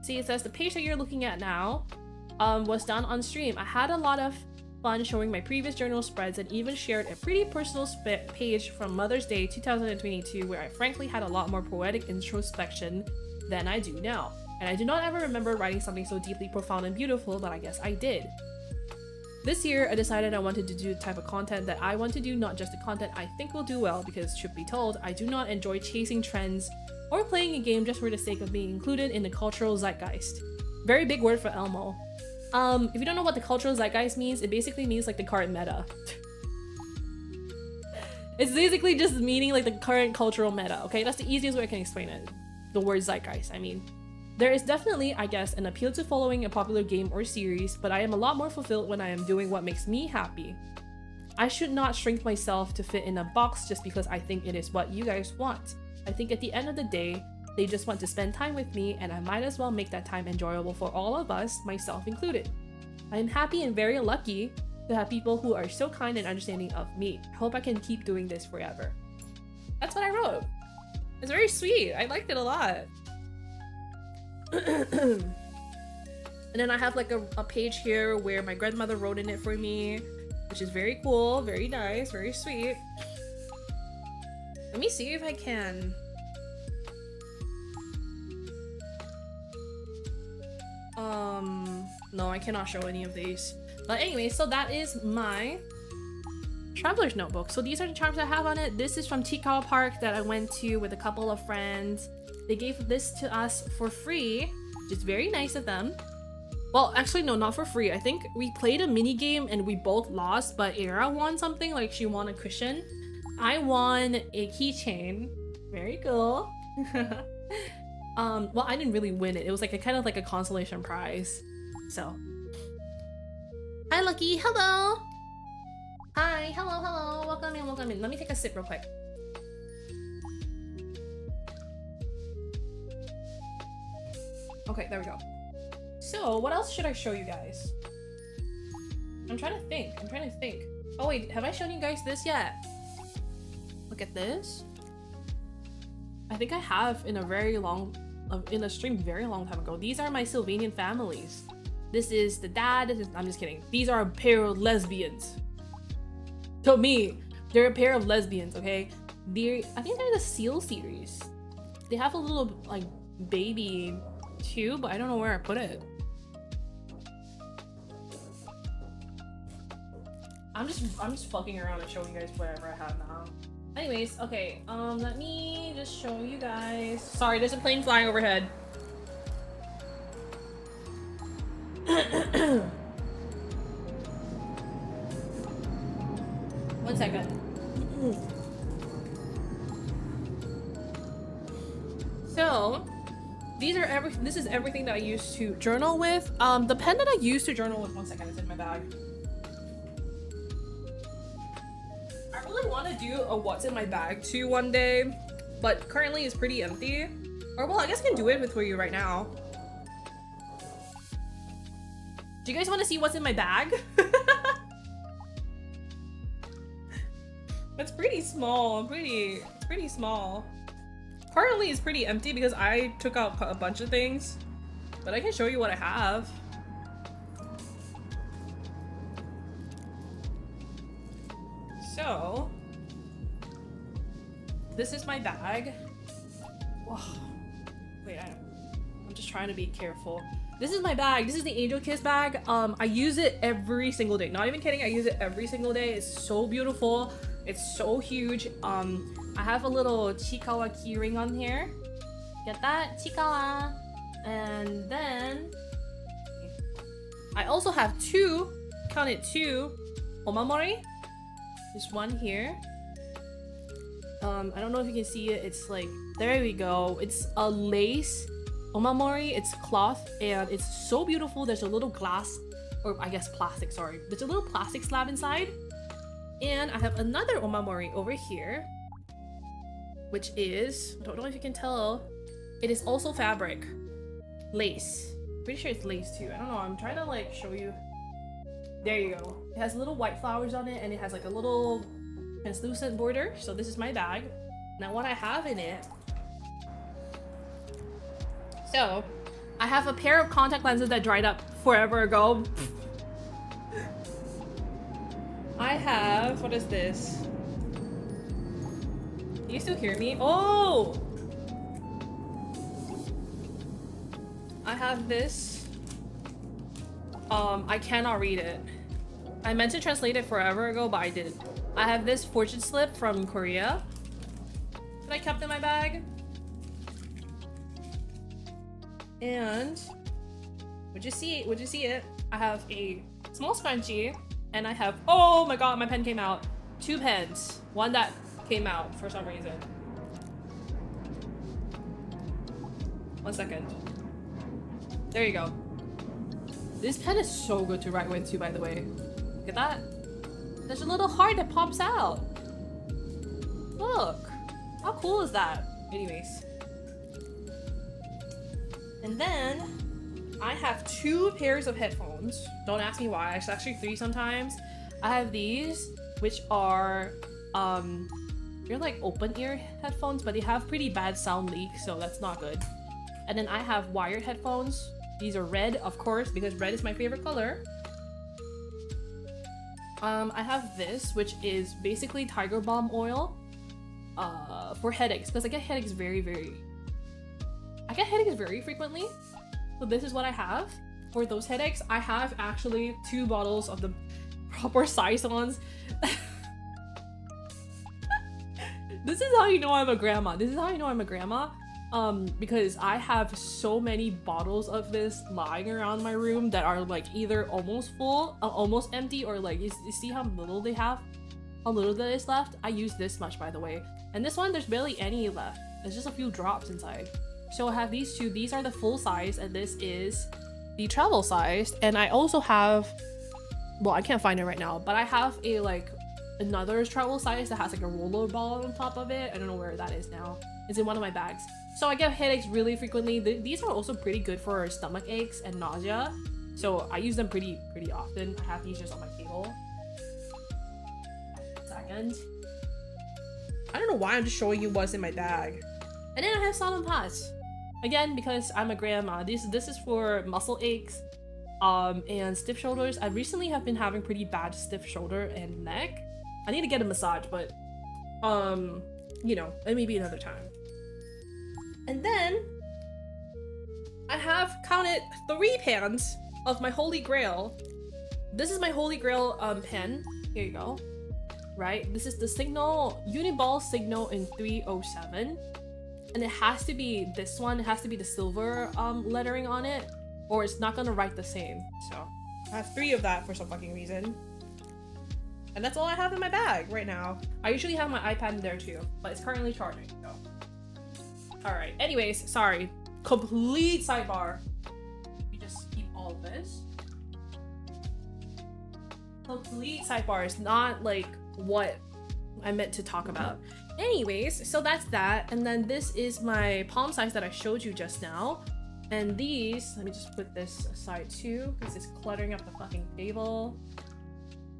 See, it says the page that you're looking at now was done on stream. I had a lot of fun showing my previous journal spreads and even shared a pretty personal page from Mother's Day 2022 where I frankly had a lot more poetic introspection than I do now. And I do not ever remember writing something so deeply profound and beautiful, but I guess I did. This year, I decided I wanted to do the type of content that I want to do, not just the content I think will do well, because truth be told, I do not enjoy chasing trends or playing a game just for the sake of being included in the cultural zeitgeist. Very big word for Elmo. If you don't know what the cultural zeitgeist means, it basically means like the current meta. It's basically just meaning like the current cultural meta, okay? That's the easiest way I can explain it. The word zeitgeist, I mean. There is definitely, I guess, an appeal to following a popular game or series, but I am a lot more fulfilled when I am doing what makes me happy. I should not shrink myself to fit in a box just because I think it is what you guys want. I think at the end of the day, they just want to spend time with me, and I might as well make that time enjoyable for all of us, myself included. I am happy and very lucky to have people who are so kind and understanding of me. I hope I can keep doing this forever. That's what I wrote. It's very sweet. I liked it a lot. And then I have like a page here where my grandmother wrote in it for me, which is very cool, very nice, very sweet. Let me see if I can. No, I cannot show any of these. But anyway, so that is my traveler's notebook. So these are the charms I have on it. This is from Tikal Park that I went to with a couple of friends. They gave this to us for free, which is very nice of them. Well, actually, no, not for free. I think we played a mini game and we both lost, but Era won something, like she won a cushion. I won a keychain. Very cool. Well, I didn't really win it. It was like a kind of like a consolation prize. So, hi, Lucky. Hello. Hi. Hello. Hello. Welcome in. Welcome in. Let me take a sip real quick. Okay, there we go. So, what else should I show you guys? I'm trying to think. Oh wait, have I shown you guys this yet? Look at this. I think I have in a stream very long time ago. These are my Sylvanian families. This is the dad. I'm just kidding. These are a pair of lesbians. To me, they're a pair of lesbians, okay? I think they're the Seal series. They have a little like baby too, but I don't know where I put it. I'm just fucking around and showing you guys whatever I have now. Anyways, okay, let me just show you guys. Sorry, there's a plane flying overhead. One second. So, this is everything that I used to journal with. The pen that I used to journal with, one second, it's in my bag. I really want to do a what's in my bag too one day, but currently it's pretty empty. Or well, I guess I can do it with for you right now. Do you guys want to see what's in my bag? It's pretty small. It's pretty small. Currently it's pretty empty because I took out a bunch of things, but I can show you what I have. So, this is my bag. Whoa. Wait, I'm just trying to be careful. This is my bag. This is the Angel Kiss bag. I use it every single day. Not even kidding, I use it every single day. It's so beautiful. It's so huge. I have a little Chikawa keyring on here. Get that? Chikawa. And then I also have two, count it, two omamori. There's one here. I don't know if you can see it. It's like, there we go. It's a lace omamori. It's cloth and it's so beautiful. There's a little glass, or I guess plastic, sorry. There's a little plastic slab inside. And I have another omamori over here, which is, I don't know if you can tell, it is also fabric. Lace. Pretty sure it's lace too. I don't know, I'm trying to like show you. There you go. It has little white flowers on it and it has like a little translucent border. So this is my bag. Now what I have in it. So I have a pair of contact lenses that dried up forever ago. I have, what is this? Can you still hear me? Oh! I have this. I cannot read it. I meant to translate it forever ago, but I didn't. I have this fortune slip from Korea that I kept in my bag. And would you see it? I have a small scrunchie and I have, oh my god, my pen came out. Two pens. One that came out for some reason. 1 second. There you go. This pen is so good to write with too, by the way. Look at that. There's a little heart that pops out. Look. How cool is that? Anyways. And then I have two pairs of headphones. Don't ask me why. It's actually three sometimes. I have these, which are they're like open ear headphones, but they have pretty bad sound leak, so that's not good. And then I have wired headphones. These are red, of course, because red is my favorite color. I have this, which is basically tiger balm oil for headaches, because I get headaches very frequently. So this is what I have for those headaches. I have actually 2 bottles of the proper size ones. This is how you know I'm a grandma. This is how you know I'm a grandma. Because I have so many bottles of this lying around my room that are like either almost full, almost empty, or like you see how little they have, how little that is left. I use this much, by the way, and this one there's barely any left. There's just a few drops inside. So I have these two. These are the full size, and this is the travel size. And I also have, well, I can't find it right now, but I have a like another travel size that has like a roller ball on top of it. I don't know where that is now. It's in one of my bags. So I get headaches really frequently. These are also pretty good for stomach aches and nausea. So I use them pretty often. I have these just on my table. Second. I don't know why I'm just showing you what's in my bag. And then I have salon pads. Again, because I'm a grandma. This is for muscle aches and stiff shoulders. I recently have been having pretty bad stiff shoulder and neck. I need to get a massage, but you know, and maybe another time. And then I have counted 3 pens of my holy grail. This is my holy grail pen. Here you go. Right? This is the Signal Uniball Signal in 307. And it has to be this one. It has to be the silver lettering on it, or it's not gonna write the same. So I have 3 of that for some fucking reason. And that's all I have in my bag right now. I usually have my iPad in there too, but it's currently charging, so. Alright, anyways, sorry. Complete sidebar. You just keep all of this. Complete sidebar is not like what I meant to talk about. Anyways, so that's that. And then this is my palm size that I showed you just now. And these, let me just put this aside too, because it's cluttering up the fucking table.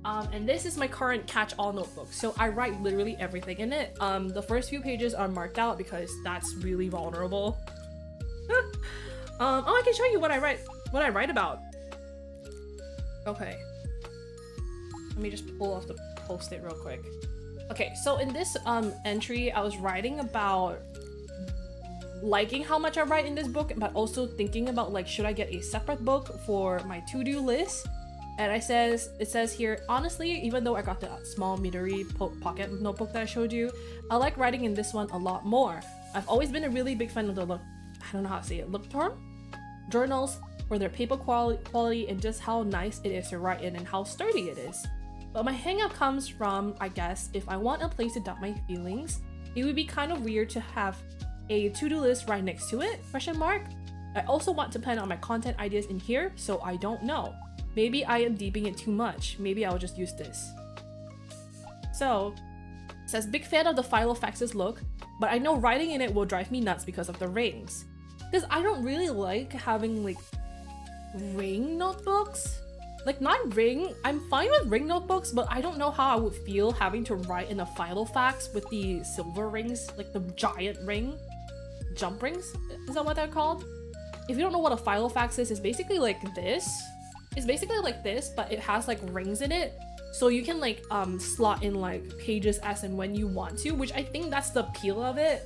And this is my current catch-all notebook. So I write literally everything in it. The first few pages are marked out because that's really vulnerable. Oh, I can show you what I write about. Okay. Let me just pull off the post-it real quick. Okay, so in this entry, I was writing about liking how much I write in this book, but also thinking about like, should I get a separate book for my to-do list? And it says here, honestly, even though I got the small metery pocket notebook that I showed you, I like writing in this one a lot more. I've always been a really big fan of the I don't know how to say it, look term journals for their paper quality and just how nice it is to write in and how sturdy it is. But my hang-up comes from, I guess, if I want a place to dump my feelings, it would be kind of weird to have a to-do list right next to it, question mark. I also want to plan out my content ideas in here, so I don't know. Maybe I am deeping it too much. Maybe I'll just use this. So, it says, big fan of the Filofax's look, but I know writing in it will drive me nuts because of the rings. Because I don't really like having like ring notebooks. Like not ring, I'm fine with ring notebooks, but I don't know how I would feel having to write in a Filofax with the silver rings, like the giant ring. Jump rings? Is that what they're called? If you don't know what a Filofax is, it's basically like this. It's basically like this, but it has like rings in it. So you can like slot in like pages as and when you want to, which I think that's the appeal of it.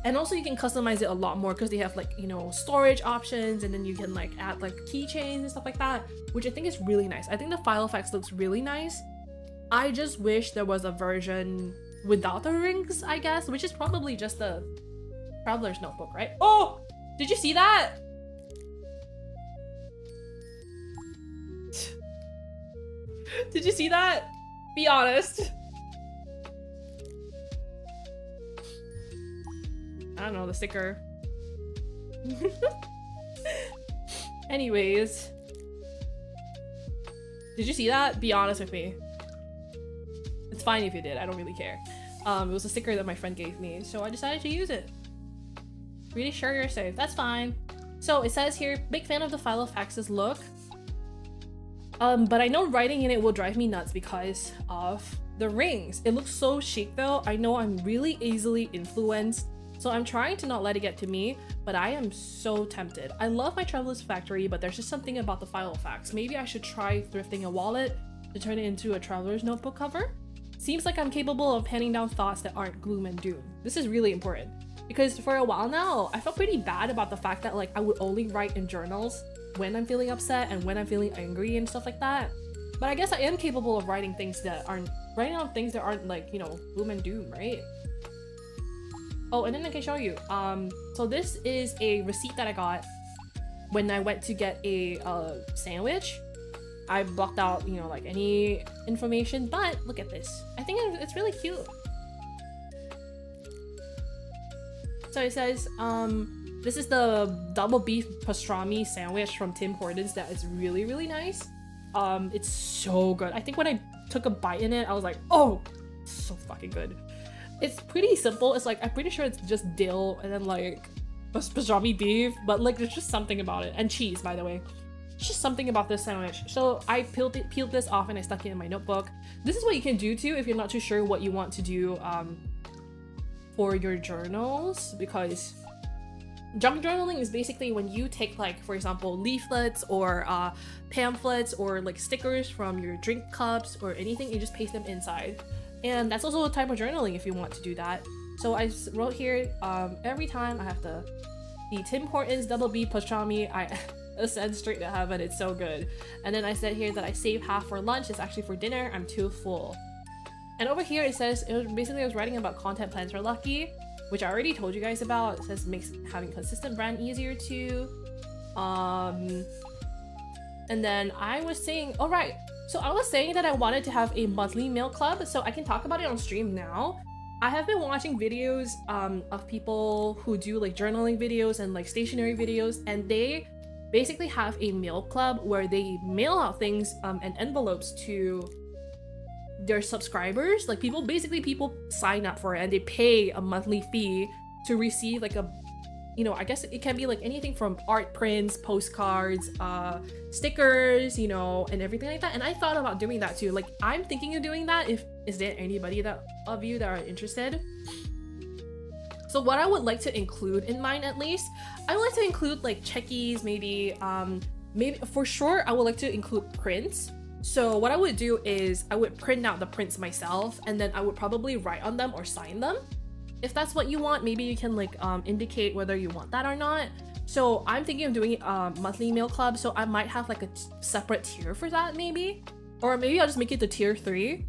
And also you can customize it a lot more because they have like, you know, storage options, and then you can like add like keychains and stuff like that, which I think is really nice. I think the Filofax looks really nice. I just wish there was a version without the rings, I guess, which is probably just the Traveler's Notebook, right? Oh, did you see that? Did you see that? Be honest. I don't know, the sticker. Anyways. Did you see that? Be honest with me. It's fine if you did, I don't really care. It was a sticker that my friend gave me, so I decided to use it. Really sure you're safe, that's fine. So it says here, big fan of the Filofax's look. But I know writing in it will drive me nuts because of the rings. It looks so chic though. I know I'm really easily influenced, so I'm trying to not let it get to me, but I am so tempted. I love my Traveler's Factory, but there's just something about the Filofax. Maybe I should try thrifting a wallet to turn it into a Traveler's Notebook cover. Seems like I'm capable of penning down thoughts that aren't gloom and doom. This is really important because for a while now, I felt pretty bad about the fact that like I would only write in journals when I'm feeling upset and when I'm feeling angry and stuff like that. But I guess I am capable of writing things that aren't like, you know, gloom and doom, right? Oh, and then I can show you. So this is a receipt that I got when I went to get a sandwich. I blocked out, you know, like any information, but look at this. I think it's really cute. So it says, this is the double beef pastrami sandwich from Tim Hortons that is really, really nice. It's so good. I think when I took a bite in it, I was like, oh, so fucking good. It's pretty simple. It's like, I'm pretty sure it's just dill and then like pastrami beef, but like there's just something about it. And cheese, by the way. It's just something about this sandwich. So I peeled this off and I stuck it in my notebook. This is what you can do too if you're not too sure what you want to do for your journals, because junk journaling is basically when you take like, for example, leaflets or pamphlets or like stickers from your drink cups or anything, you just paste them inside. And that's also a type of journaling if you want to do that. So I wrote here, every time I have the Tim Hortons double beef pastrami, I ascend straight to heaven, it's so good. And then I said here that I save half for lunch, it's actually for dinner, I'm too full. And over here it says, I was writing about content plans for Lucky, which I already told you guys about. It says makes having consistent brand easier too. And then I was saying, all right, so I was saying that I wanted to have a monthly mail club, so I can talk about it on stream now. I have been watching videos of people who do like journaling videos and like stationery videos, and they basically have a mail club where they mail out things and envelopes to their subscribers. Like people sign up for it and they pay a monthly fee to receive like a, you know, I guess it can be like anything from art prints, postcards, stickers, you know, and everything like that. And I thought about doing that too. Like I'm thinking of doing that. Is there anybody of you that are interested? So what I would like to include in mine, at least, I would like to include like checkies, maybe for sure I would like to include prints. So what I would do is I would print out the prints myself, and then I would probably write on them or sign them. If that's what you want, maybe you can like indicate whether you want that or not. So I'm thinking of doing a monthly meal club, so I might have like a separate tier for that maybe. Or maybe I'll just make it the tier 3.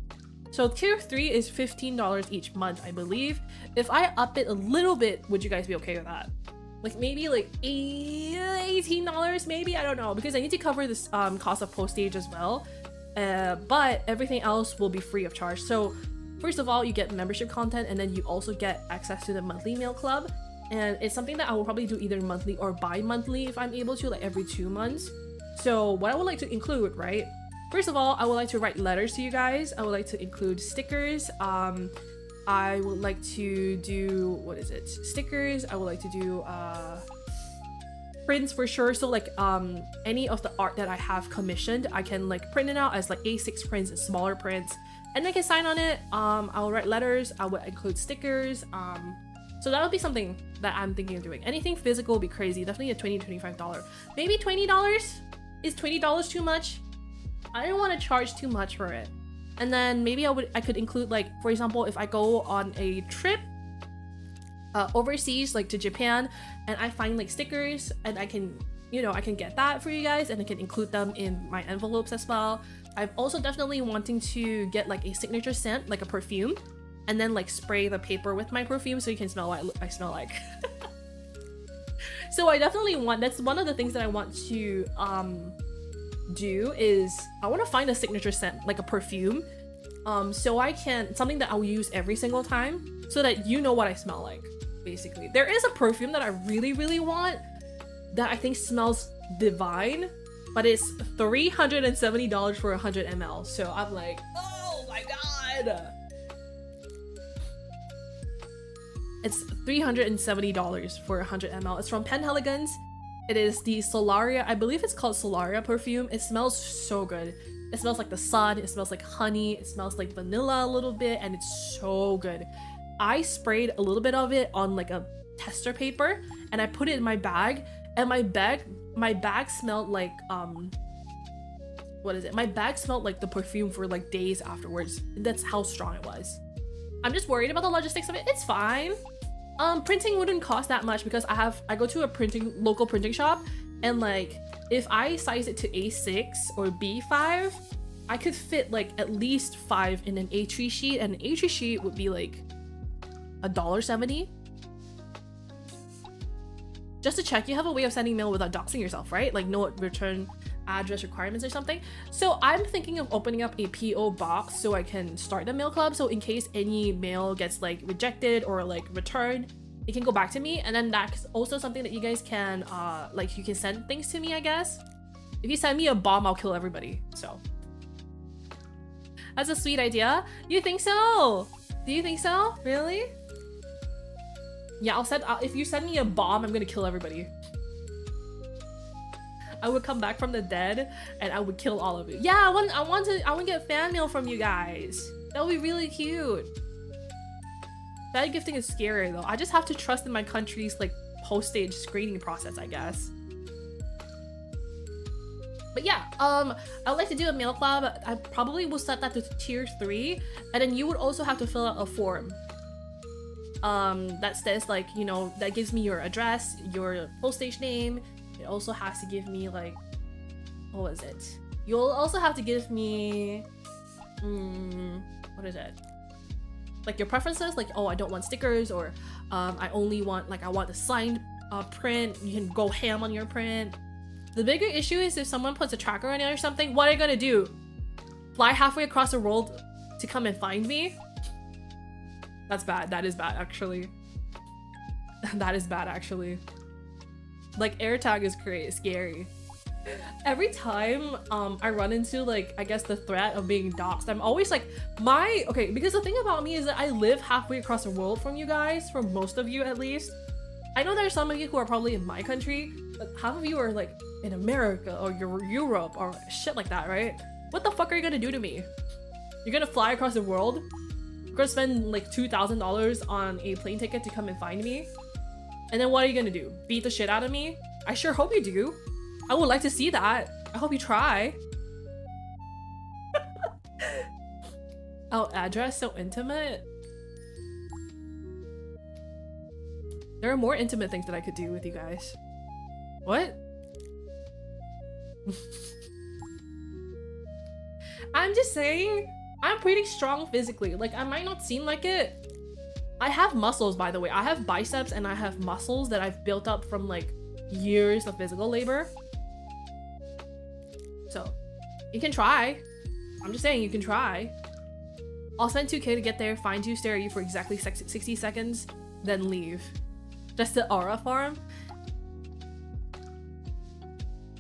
So tier 3 is $15 each month, I believe. If I up it a little bit, would you guys be okay with that? Like maybe like $18 maybe? I don't know, because I need to cover this cost of postage as well. But everything else will be free of charge. So first of all, you get membership content, and then you also get access to the monthly mail club. And it's something that I will probably do either monthly or bi-monthly if I'm able to, like every 2 months. So what I would like to include, right? First of all, I would like to write letters to you guys. I would like to include stickers. I would like to do, what is it? Stickers. I would like to do prints for sure. So like any of the art that I have commissioned, I can like print it out as like A6 prints and smaller prints, and I can sign on it. I will write letters. I would include stickers. So that would be something that I'm thinking of doing. Anything physical would be crazy. Definitely a $20-$25. Maybe $20? Is $20 too much? I don't want to charge too much for it. And then maybe I could include, like, for example, if I go on a trip overseas, like to Japan, and I find like stickers, and I can, you know, I can get that for you guys, and I can include them in my envelopes as well. I'm also definitely wanting to get like a signature scent, like a perfume, and then like spray the paper with my perfume so you can smell what I smell like. So I definitely want, that's one of the things that I want to do, is I want to find a signature scent, like a perfume, so I can, something that I'll use every single time, so that you know what I smell like, basically. There is a perfume that I really want that I think smells divine, but it's $370 for 100 ml. So I'm like, oh my god. It's $370 for 100 ml. It's from Penhaligon's. It is the Solaria, I believe it's called Solaria perfume. It smells so good. It smells like the sun, it smells like honey, it smells like vanilla a little bit, and it's so good. I sprayed a little bit of it on like a tester paper, and I put it in my bag, and my bag smelled like, what is it? My bag smelled like the perfume for like days afterwards. That's how strong it was. I'm just worried about the logistics of it. It's fine. Printing wouldn't cost that much because I go to a local printing shop, and like if I size it to A6 or B5, I could fit like at least 5 in an A3 sheet, and an A3 sheet would be like $1.70. Just to check, you have a way of sending mail without doxing yourself, right? Like no return address requirements or something. So I'm thinking of opening up a PO box so I can start the mail club, so in case any mail gets like rejected or like returned, it can go back to me. And then that's also something that you guys can like, you can send things to me, I guess. If you send me a bomb, I'll kill everybody. So that's a sweet idea. You think so? Do you think so? Really? Yeah, I'll send, if you send me a bomb, I'm gonna kill everybody. I would come back from the dead and I would kill all of you. Yeah, I want to get fan mail from you guys. That would be really cute. Bad gifting is scary though. I just have to trust in my country's like postage screening process, I guess. But yeah, I would like to do a mail club. I probably will set that to tier 3, and then you would also have to fill out a form. That says like, you know, that gives me your address, your postage name. It also has to give me like, what was it? You'll also have to give me, what is it? Like your preferences, like, oh, I don't want stickers, or I only want, like, I want the signed print. You can go ham on your print. The bigger issue is if someone puts a tracker on it or something, what are you gonna do? Fly halfway across the world to come and find me? That's bad. That is bad, actually. That is bad, actually. Like, AirTag is scary. Every time I run into, like, I guess the threat of being doxxed, I'm always like, okay, because the thing about me is that I live halfway across the world from you guys, from most of you at least. I know there's some of you who are probably in my country, but half of you are like in America or Europe or shit like that, right? What the fuck are you gonna do to me? You're gonna fly across the world? You're gonna spend like $2,000 on a plane ticket to come and find me? And then what are you gonna do? Beat the shit out of me? I sure hope you do. I would like to see that. I hope you try. Oh, address so intimate? There are more intimate things that I could do with you guys. What? I'm just saying, I'm pretty strong physically. Like, I might not seem like it. I have muscles, by the way. I have biceps and I have muscles that I've built up from like years of physical labor. So, you can try. I'm just saying, you can try. I'll spend 2K to get there, find you, stare at you for exactly 60 seconds, then leave. Just to aura farm?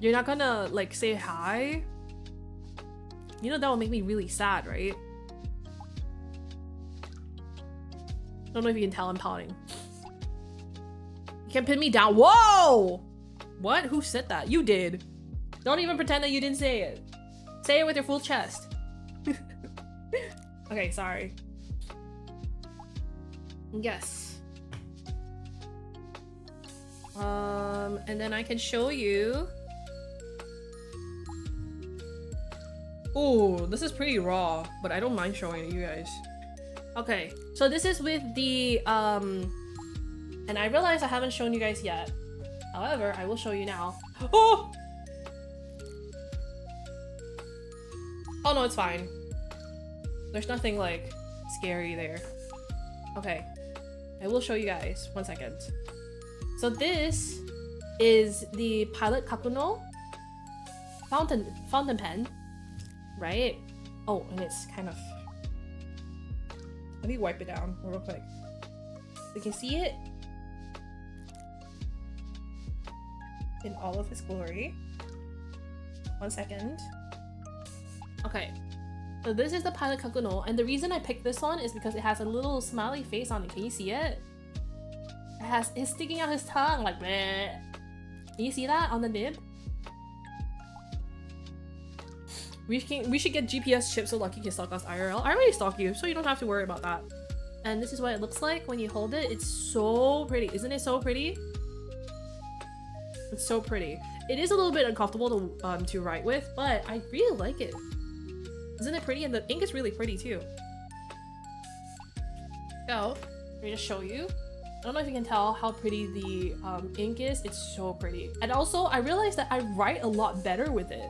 You're not gonna, like, say hi? You know that would make me really sad, right? Don't know if you can tell I'm pouting. You can't pin me down. Whoa! What? Who said that? You did. Don't even pretend that you didn't say it. Say it with your full chest. Okay, sorry. Yes. And then I can show you. Oh, this is pretty raw, but I don't mind showing it, you guys. Okay, so this is with the, and I realize I haven't shown you guys yet. However, I will show you now. Oh! Oh no, it's fine. There's nothing, like, scary there. Okay, I will show you guys. 1 second. So this is the Pilot Kakuno fountain pen, right? Oh, and it's kind of... Let me wipe it down real quick. You can see it in all of its glory. 1 second. Okay, so this is the Pilot Kakuno, and the reason I picked this one is because it has a little smiley face on it. Can you see it? It's sticking out his tongue like bleh. Can you see that on the nib? We should get GPS chips so Lucky can stalk us IRL. I already stalk you, so you don't have to worry about that. And this is what it looks like when you hold it. It's so pretty. Isn't it so pretty? It's so pretty. It is a little bit uncomfortable to write with, but I really like it. Isn't it pretty? And the ink is really pretty too. So, let me just show you. I don't know if you can tell how pretty the ink is. It's so pretty. And also, I realized that I write a lot better with it.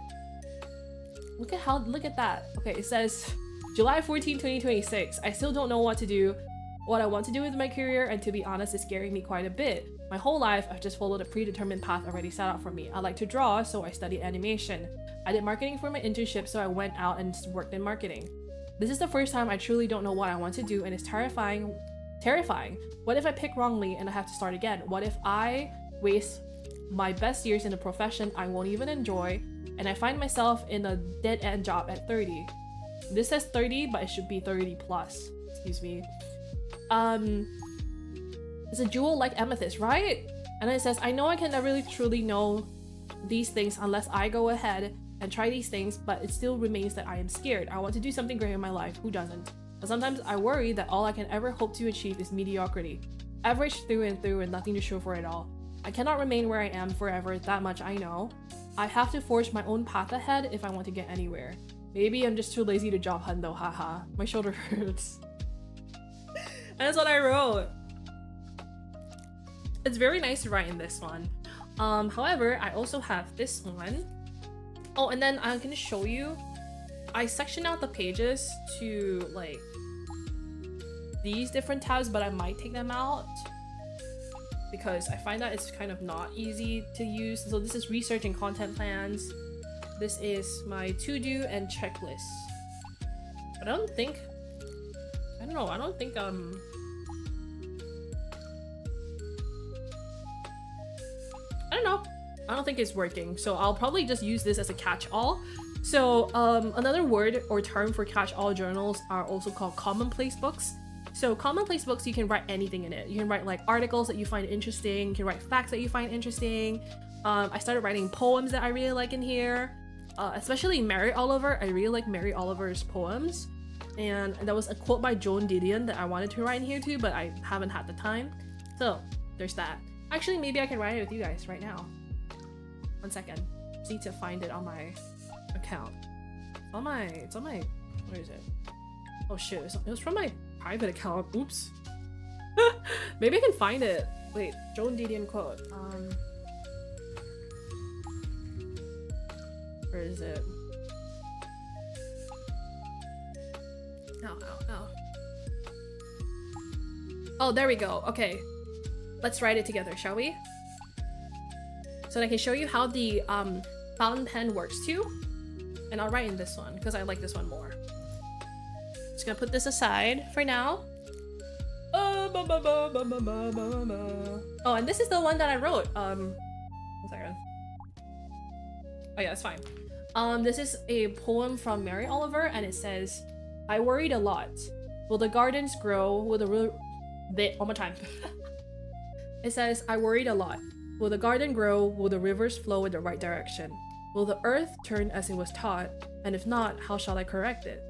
Look at that. Okay, it says July 14, 2026. I still don't know what I want to do with my career, and to be honest, it's scaring me quite a bit. My whole life, I've just followed a predetermined path already set out for me. I like to draw, so I studied animation. I did marketing for my internship, so I went out and worked in marketing. This is the first time I truly don't know what I want to do, and it's terrifying. What if I pick wrongly and I have to start again? What if I waste my best years in a profession I won't even enjoy, and I find myself in a dead-end job at 30? This says 30, but it should be 30 plus. Excuse me. It's a jewel like amethyst, right? And it says, I know I can never really truly know these things unless I go ahead and try these things, but it still remains that I am scared. I want to do something great in my life. Who doesn't? But sometimes I worry that all I can ever hope to achieve is mediocrity. Average through and through and nothing to show for it all. I cannot remain where I am forever, that much I know. I have to forge my own path ahead if I want to get anywhere. Maybe I'm just too lazy to job hunt though, haha. My shoulder hurts. And that's what I wrote. It's very nice to write in this one. However, I also have this one. Oh, and then I'm gonna show you. I section out the pages to like these different tabs, but I might take them out because I find that it's kind of not easy to use. So this is research and content plans. This is my to-do and checklist. But I don't think it's working, so I'll probably just use this as a catch-all. So another word or term for catch-all journals are also called commonplace books. So commonplace books, you can write anything in it. You can write like articles that you find interesting, you can write facts that you find interesting. I started writing poems that I really like in here, especially Mary Oliver. I really like Mary Oliver's poems, and there was a quote by Joan Didion that I wanted to write in here too, but I haven't had the time. So there's that. Actually, maybe I can write it with you guys right now. 1 second. Just need to find it on my account. It's on my, where is it? Oh shit, it was from my private account. Oops. Maybe I can find it. Wait, Joan Didion quote. Where is it? Ow, ow, ow. Oh, there we go. Okay. Let's write it together, shall we? So that I can show you how the fountain pen works too. And I'll write in this one because I like this one more. Just gonna put this aside for now. Oh, and this is the one that I wrote. 1 second. Oh yeah, that's fine. This is a poem from Mary Oliver, and it says, "I worried a lot. Will the gardens grow? Will the one more time. It says, I worried a lot. Will the garden grow? Will the rivers flow in the right direction? Will the earth turn as it was taught? And if not, how shall I correct it?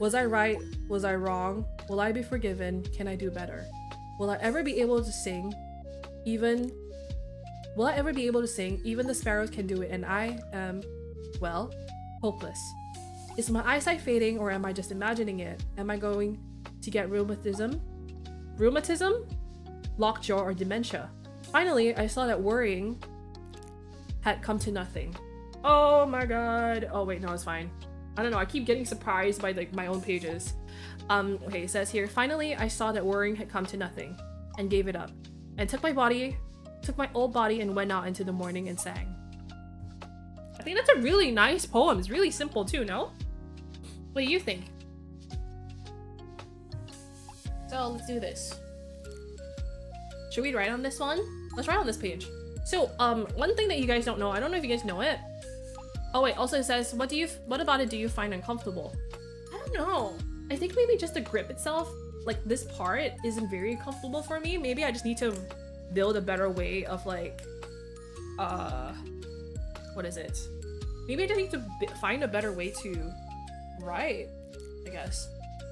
Was I right? Was I wrong? Will I be forgiven? Can I do better? Will I ever be able to sing? Even the sparrows can do it, and I am, well, hopeless. Is my eyesight fading, or am I just imagining it? Am I going to get rheumatism? Lockjaw, or dementia? Finally, I saw that worrying had come to nothing. Oh my god. Oh wait, no, it's fine. I don't know, I keep getting surprised by like my own pages. Okay, it says here, finally I saw that worrying had come to nothing and gave it up and took my old body and went out into the morning and sang. I think that's a really nice poem. It's really simple too, no? What do you think? So let's do this. Should we write on this one? Let's write on this page. So, one thing that you guys don't know, I don't know if you guys know it. Oh wait, also it says, what about it do you find uncomfortable? I don't know. I think maybe just the grip itself, like this part isn't very comfortable for me. Maybe I just need to build a better way of like, what is it? Maybe I just need to find a better way to write, I guess.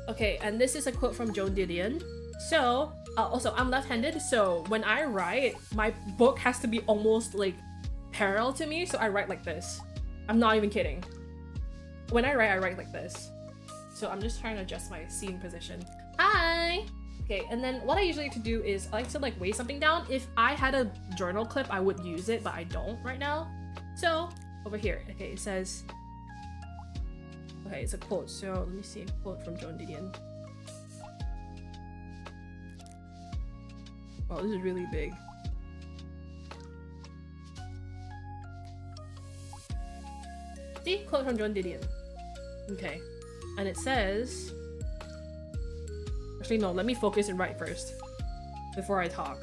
Okay, and this is a quote from Joan Didion. So, also I'm left-handed, so when I write, my book has to be almost like parallel to me, so I write like this. I'm not even kidding. When I write like this. So I'm just trying to adjust my seating position. Hi! Okay, and then what I usually like to do is I like to like weigh something down. If I had a journal clip, I would use it, but I don't right now. So, over here, okay, it says, okay, it's a quote, so let me see a quote from Joan Didion. Oh, this is really big. See? Quote from Joan Didion. Okay. And it says... Actually, no, let me focus and write first. Before I talk.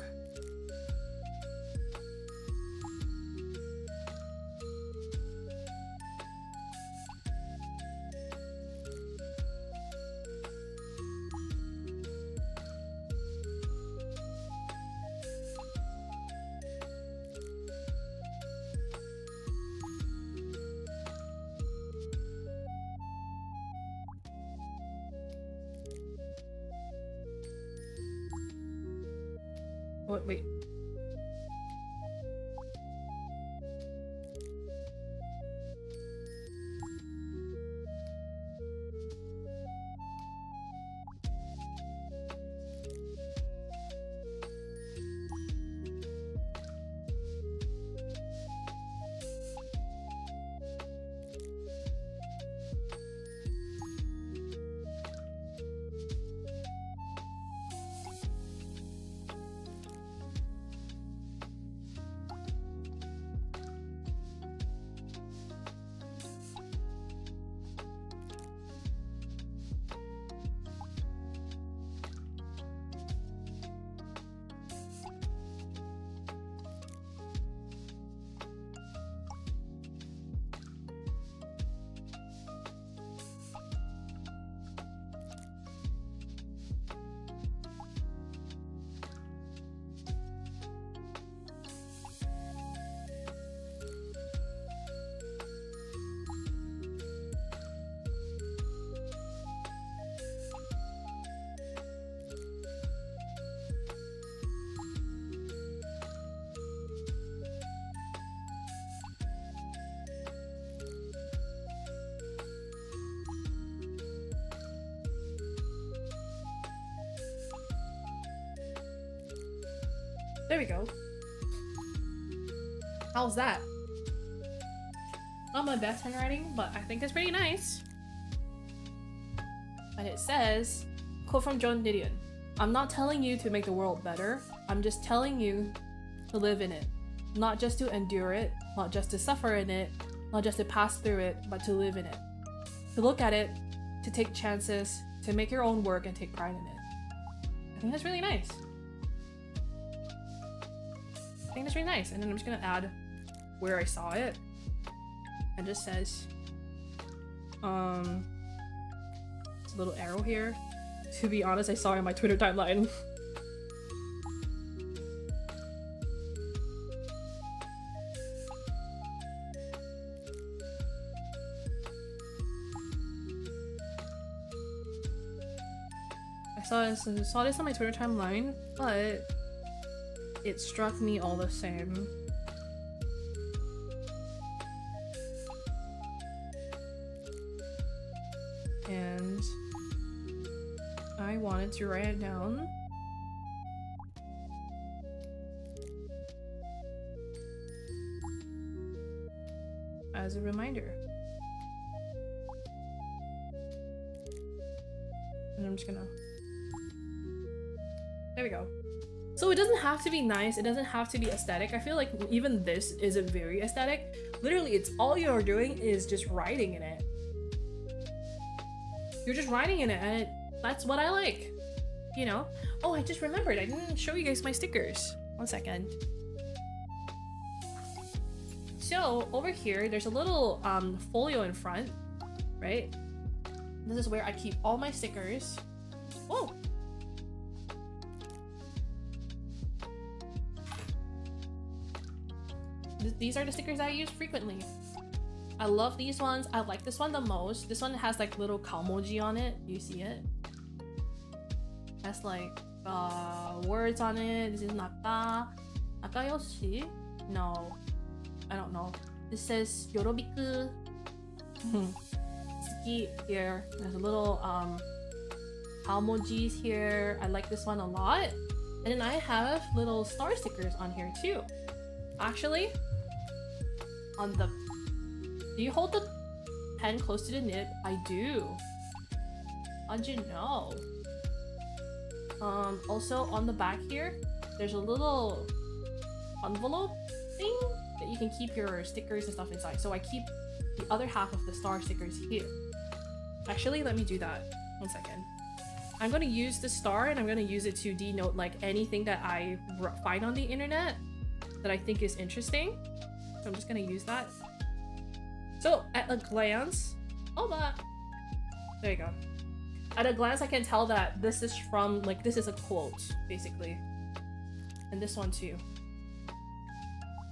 Oh, wait. There we go. How's that? not my best handwriting, but I think it's pretty nice. And it says, quote from John Didion, "I'm not telling you to make the world better. I'm just telling you to live in it. Not just to endure it, not just to suffer in it, not just to pass through it, but to live in it. To look at it, to take chances, to make your own work and take pride in it." I think that's really nice. I think that's really nice. And then I'm just gonna add where I saw it. It just says, it's a little arrow here. To be honest, I saw it in my Twitter timeline. I saw this on my Twitter timeline, but it struck me all the same. And I wanted to write it down. As a reminder. And I'm just gonna... There we go. So it doesn't have to be nice, it doesn't have to be aesthetic. I feel like even this isn't very aesthetic. Literally, it's all you're doing is just writing in it. You're just writing in it, and that's what I like, you know? Oh, I just remembered, I didn't show you guys my stickers. One second. So over here, there's a little folio in front, right? This is where I keep all my stickers. Whoa! These are the stickers I use frequently. I love these ones. I like this one the most. This one has like little kalmoji on it. You see it? Has like words on it. This is naka. Nakayoshi? No. I don't know. This says Yorobiku. Suki here. There's a little kalmojis here. I like this one a lot. And then I have little star stickers on here too. Actually, on the... Do you hold the pen close to the nib? I do. How'd you know? Also on the back here, there's a little envelope thing that you can keep your stickers and stuff inside. So I keep the other half of the star stickers here. Actually, let me do that. One second. I'm gonna use the star and I'm gonna use it to denote like anything that I find on the internet that I think is interesting. So I'm just gonna use that. So at a glance, there you go. At a glance, I can tell that this is from, like, this is a quote, basically. And this one too.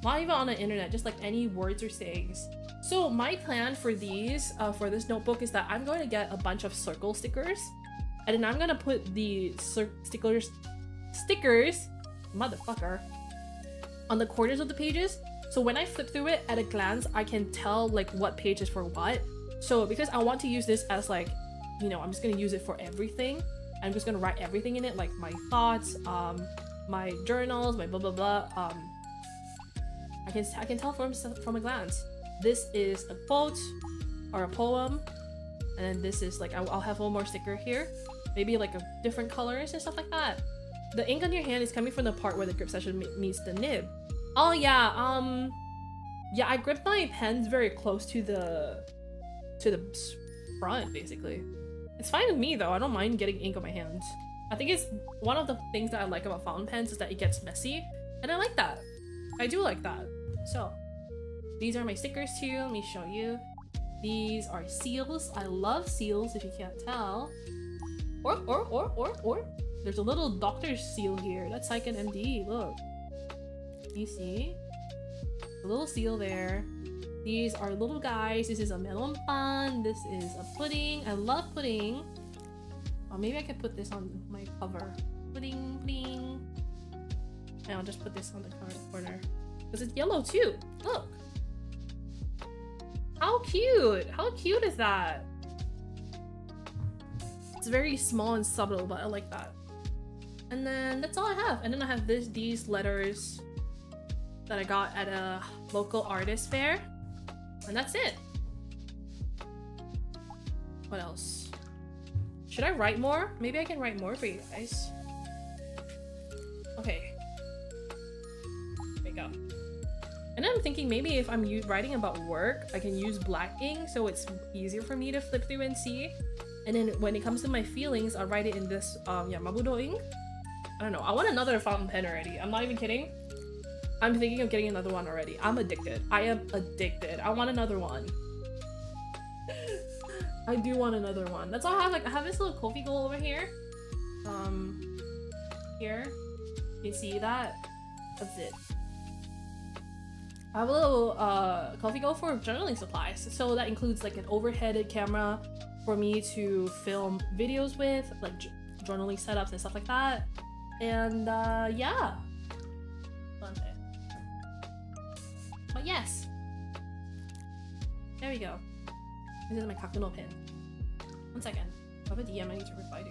Not even on the internet, just like any words or sayings. So my plan for these, for this notebook is that I'm going to get a bunch of circle stickers. And then I'm gonna put the stickers, motherfucker, on the corners of the pages. So when I flip through it at a glance, I can tell like what page is for what. So because I want to use this as like, you know, I'm just gonna use it for everything. I'm just gonna write everything in it, like my thoughts, my journals, my blah blah blah. I can tell from a glance. This is a quote or a poem, and then this is like I'll have one more sticker here, maybe like a different colors and stuff like that. The ink on your hand is coming from the part where the grip section meets the nib. Oh yeah, yeah, I grip my pens very close to the front, basically. It's fine with me though, I don't mind getting ink on my hands. I think it's one of the things that I like about fountain pens is that it gets messy, and I like that. I do like that. So, these are my stickers too, let me show you. These are seals. I love seals, if you can't tell. Or. There's a little doctor's seal here. That's like an MD, look. You see? A little seal there. These are little guys. This is a melon pan. This is a pudding. I love pudding. Oh, maybe I could put this on my cover. Pudding, pudding. And I'll just put this on the corner. Because it's yellow too. Look. How cute! How cute is that? It's very small and subtle, but I like that. And then that's all I have. And then I have these letters that I got at a local artist fair. And that's it. What else? Should I write more? Maybe I can write more for you guys. Okay. There we go. And I'm thinking maybe if I'm writing about work, I can use black ink so it's easier for me to flip through and see. And then when it comes to my feelings, I'll write it in this Mabudo ink. I don't know. I want another fountain pen already. I'm not even kidding. I'm thinking of getting another one already. I'm addicted. I am addicted. I want another one. I do want another one. That's all I have. Like, I have this little coffee goal over here. Here. You can see that? That's it. I have a little coffee goal for journaling supplies. So that includes like an overhead camera for me to film videos with, like journaling setups and stuff like that. And yeah. But yes. There we go. This is my Kakuno pin. 1 second. I have a DM I need to reply to.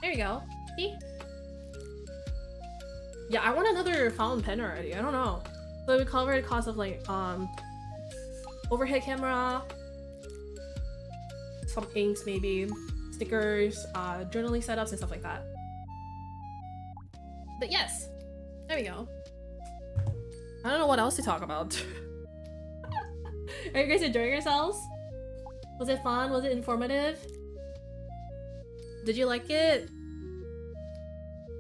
There we go. See? Yeah, I want another fountain pen already. I don't know. So we covered the cost of like overhead camera, some inks maybe, stickers, journaling setups and stuff like that. But yes, there we go. I don't know what else to talk about. Are you guys enjoying yourselves? Was it fun? Was it informative? Did you like it?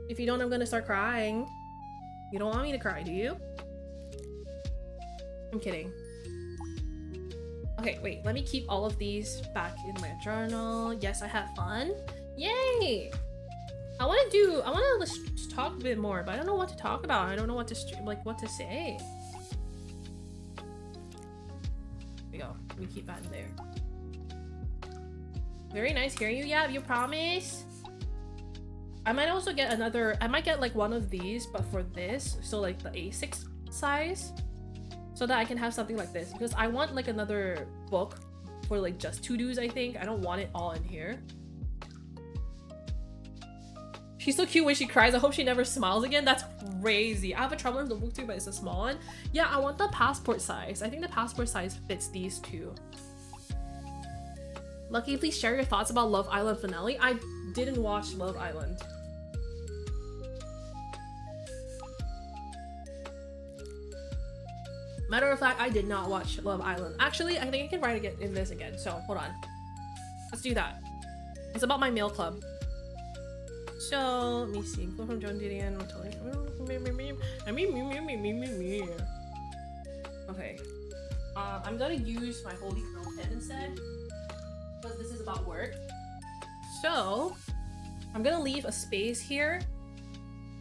If you don't, I'm gonna start crying. You don't want me to cry, do you? I'm kidding. Okay, wait, let me keep all of these back in my journal. Yes, I had fun. Yay! I wanna just talk a bit more, but I don't know what to talk about. I don't know what to what to say. There we go. Let me keep that in there. Very nice hearing you, yeah, you promise? I might also get another, I might get like one of these, but for this, so like the A6 size, so that I can have something like this, because I want like another book for like just to-dos, I think. I don't want it all in here. She's so cute when she cries. I hope she never smiles again. That's crazy. I have a Traveler's Notebook too, but it's a small one. Yeah, I want the passport size. I think the passport size fits these two. Lucky, please share your thoughts about Love Island finale. I didn't watch Love Island. Matter of fact, I did not watch Love Island. Actually, I think I can write it in this again. So hold on. Let's do that. It's about my mail club. So let me see. Go from John Didion. Okay. I'm gonna use my Holy Grail pen instead, because this is about work. So I'm gonna leave a space here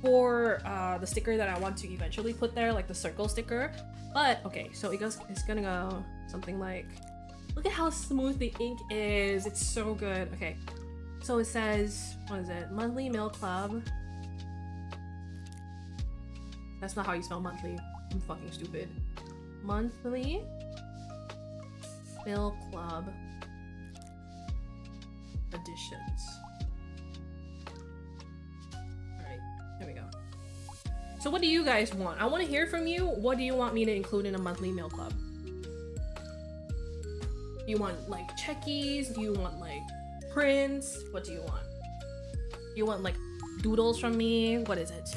for the sticker that I want to eventually put there, like the circle sticker. But okay, so it's gonna go something like, look at how smooth the ink is. It's so good. Okay, so it says, what is it? Monthly Mail Club. That's not how you spell monthly. I'm fucking stupid. Monthly Mail Club editions. Alright, there we go. So what do you guys want? I want to hear from you. What do you want me to include in a monthly mail club? Do you want like checkies? Do you want like prints? What do you want? Do you want like doodles from me? What is it?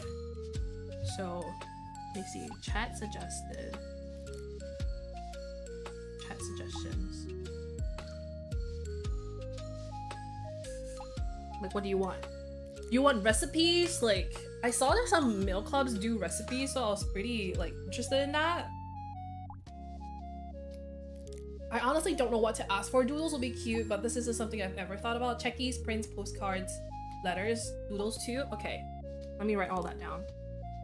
So let me see. Chat suggested. Chat suggestions. Like, what do you want? You want recipes? Like, I saw that some mail clubs do recipes, so I was pretty like interested in that. I honestly don't know what to ask for. Doodles will be cute, but this isn't something I've ever thought about. Checkies, prints, postcards, letters, doodles too. Okay, let me write all that down.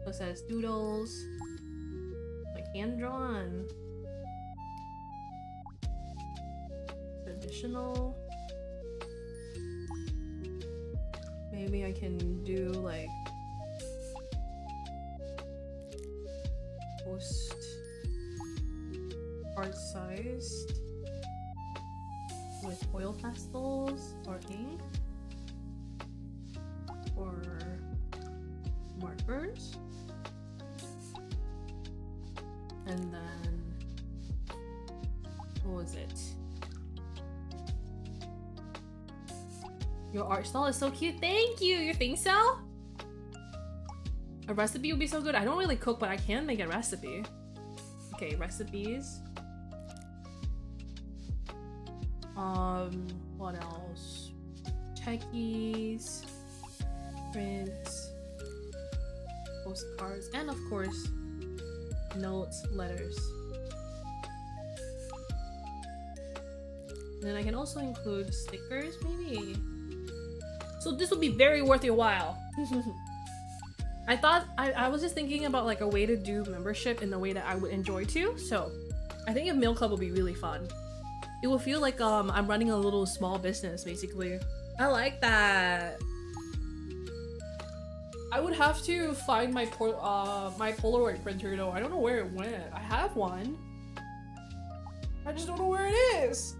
So it says doodles, like hand drawn, traditional. Maybe I can do like post art sized with oil pastels or ink or markers, and then what was it? Your art style is so cute. Thank you. You think so? A recipe would be so good. I don't really cook, but I can make a recipe. Okay, recipes. What else? Techies, prints, postcards, and of course, notes, letters. And then I can also include stickers, maybe. So this would be very worth your while. I thought I was just thinking about like a way to do membership in a way that I would enjoy too. So I think a meal club would be really fun. It will feel like I'm running a little small business basically. I like that. I would have to find my my Polaroid printer though. I don't know where it went. I have one. I just don't know where it is.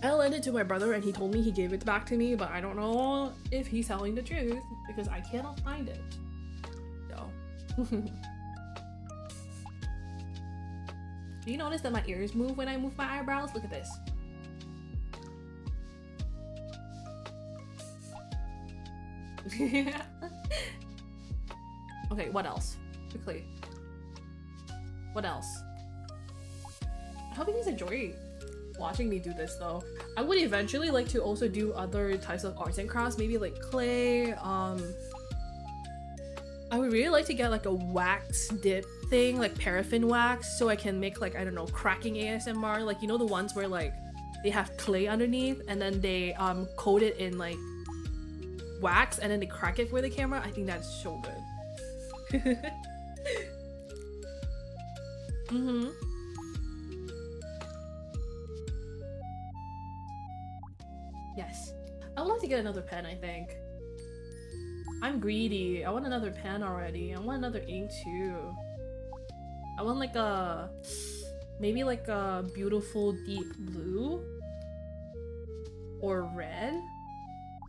I lent it to my brother and he told me he gave it back to me, but I don't know if he's telling the truth because I cannot find it. So. Do you notice that my ears move when I move my eyebrows? Look at this. Okay, what else? Quickly. What else? I hope you guys enjoy watching me do this though. I would eventually like to also do other types of arts and crafts, maybe like clay. I would really like to get like a wax dip thing, like paraffin wax, so I can make like, I don't know, cracking ASMR, like you know the ones where like they have clay underneath and then they coat it in like wax and then they crack it for the camera. I think that's so good. Yes. I would like to get another pen, I think. I'm greedy. I want another pen already. I want another ink too. I want like a... maybe like a beautiful deep blue? Or red?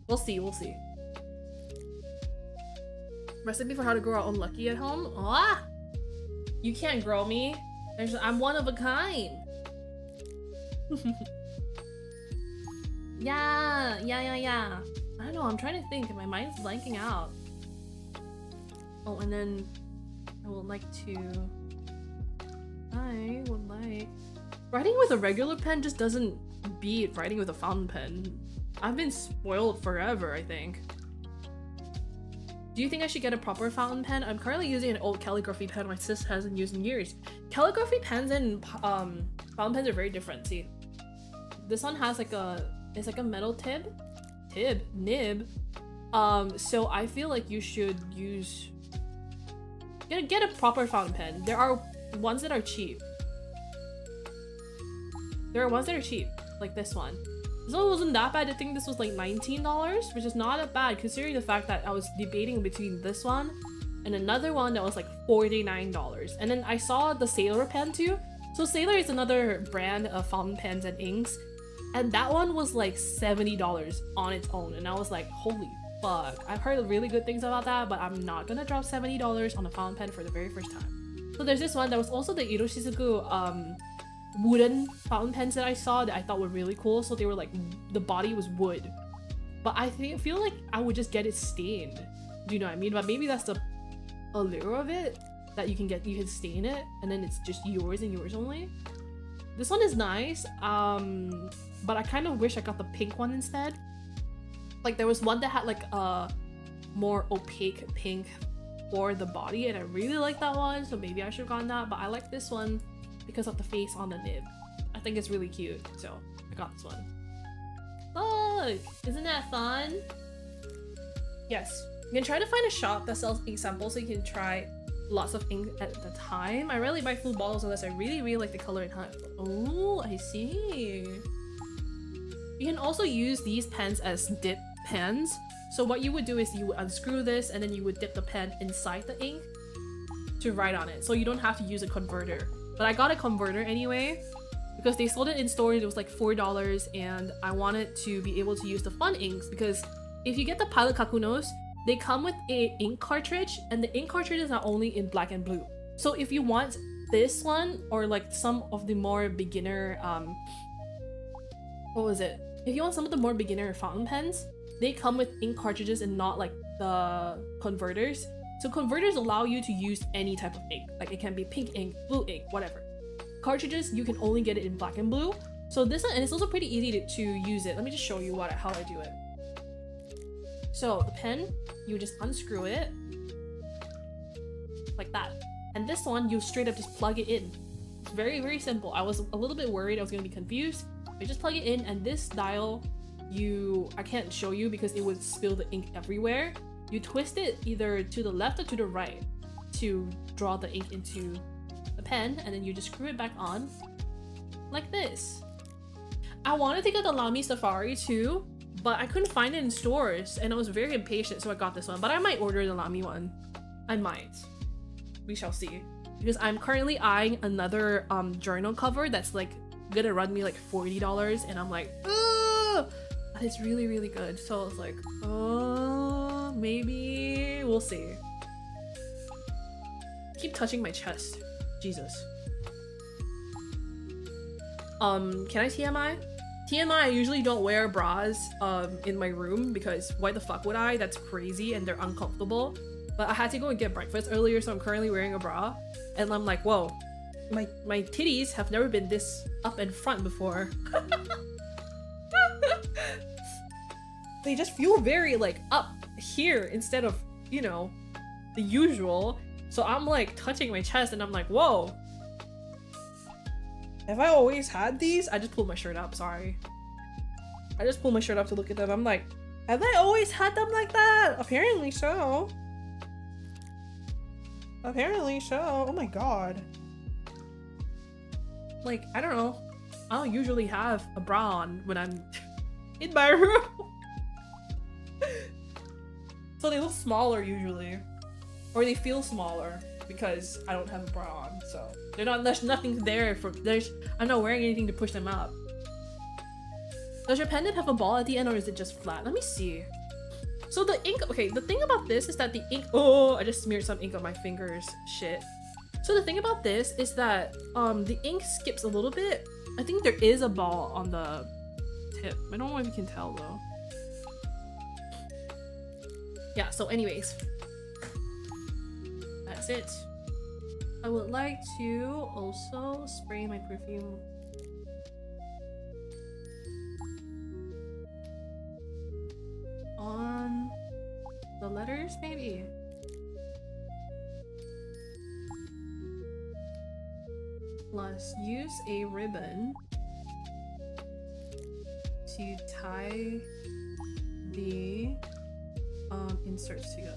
We'll see, we'll see. Recipe for how to grow our own lucky at home? Ah! You can't grow me. I'm one of a kind. Yeah. I don't know, I'm trying to think and my mind's blanking out. Oh, and then I would like... writing with a regular pen just doesn't beat writing with a fountain pen. I've been spoiled forever, I think. Do you think I should get a proper fountain pen? I'm currently using an old calligraphy pen my sis hasn't used in years. Calligraphy pens and fountain pens are very different, see. This one has like it's like a metal nib. So I feel like you should get a proper fountain pen. There are ones that are cheap. Like this one. This one wasn't that bad. I think this was like $19, which is not that bad considering the fact that I was debating between this one and another one that was like $49. And then I saw the Sailor pen too. So Sailor is another brand of fountain pens and inks. And that one was like $70 on its own. And I was like, holy fuck. I've heard really good things about that, but I'm not gonna drop $70 on a fountain pen for the very first time. So there's this one. There was also the Iroshizuku wooden fountain pens that I saw that I thought were really cool. So they were like, the body was wood. But I feel like I would just get it stained. Do you know what I mean? But maybe that's the allure of it. That you can stain it and then it's just yours and yours only. This one is nice. But I kind of wish I got the pink one instead. Like there was one that had like a more opaque pink for the body and I really like that one, so maybe I should have gotten that. But I like this one because of the face on the nib. I think it's really cute, so I got this one. Look! Isn't that fun? Yes. You can try to find a shop that sells ink samples so you can try lots of ink at the time. I rarely buy full bottles unless I really like the color in hand. Oh, I see. You can also use these pens as dip pens. So what you would do is you would unscrew this and then you would dip the pen inside the ink to write on it. So you don't have to use a converter. But I got a converter anyway because they sold it in stores. It was like $4 and I wanted to be able to use the fun inks because if you get the Pilot Kakunos, they come with a ink cartridge and the ink cartridge is not only in black and blue. So if you want this one or like some of the more beginner what was it? If you want some of the more beginner fountain pens, they come with ink cartridges and not like the converters. So converters allow you to use any type of ink. Like it can be pink ink, blue ink, whatever. Cartridges, you can only get it in black and blue. So this one, and it's also pretty easy to use it. Let me just show you how I do it. So the pen, you just unscrew it like that. And this one, you straight up just plug it in. It's very, very simple. I was a little bit worried I was gonna be confused. You just plug it in and this dial, I can't show you because it would spill the ink everywhere. You twist it either to the left or to the right to draw the ink into the pen and then you just screw it back on like this. I wanted to get the Lamy Safari too, but I couldn't find it in stores and I was very impatient, so I got this one. But I might order the Lamy one. I might. We shall see. Because I'm currently eyeing another journal cover that's like gonna run me like $40 and I'm like, ugh! But it's really, really good. So I was like, maybe we'll see. Keep touching my chest. Jesus. Can I TMI? TMI, I usually don't wear bras in my room because why the fuck would I? That's crazy and they're uncomfortable. But I had to go and get breakfast earlier, so I'm currently wearing a bra. And I'm like, whoa, my titties have never been this up and front before. They just feel very like up here instead of, you know, the usual. So I'm like touching my chest and I'm like, whoa. Have I always had these? I just pulled my shirt up, sorry. I just pulled my shirt up to look at them. I'm like, have I always had them like that? Apparently so. Apparently so. Oh my god. Like, I don't know. I don't usually have a bra on when I'm in my room. So they look smaller usually. Or they feel smaller because I don't have a bra on, so they're not, there's nothing there for, I'm not wearing anything to push them up. Does your pendant have a ball at the end or is it just flat? Let me see. So the ink, okay, the thing about this is that the ink, oh, I just smeared some ink on my fingers, shit. So the thing about this is that the ink skips a little bit. I think there is a ball on the tip. I don't know if you can tell though. Yeah, so anyways. That's it. I would like to also spray my perfume. On the letters, maybe? Plus, use a ribbon to tie the inserts together.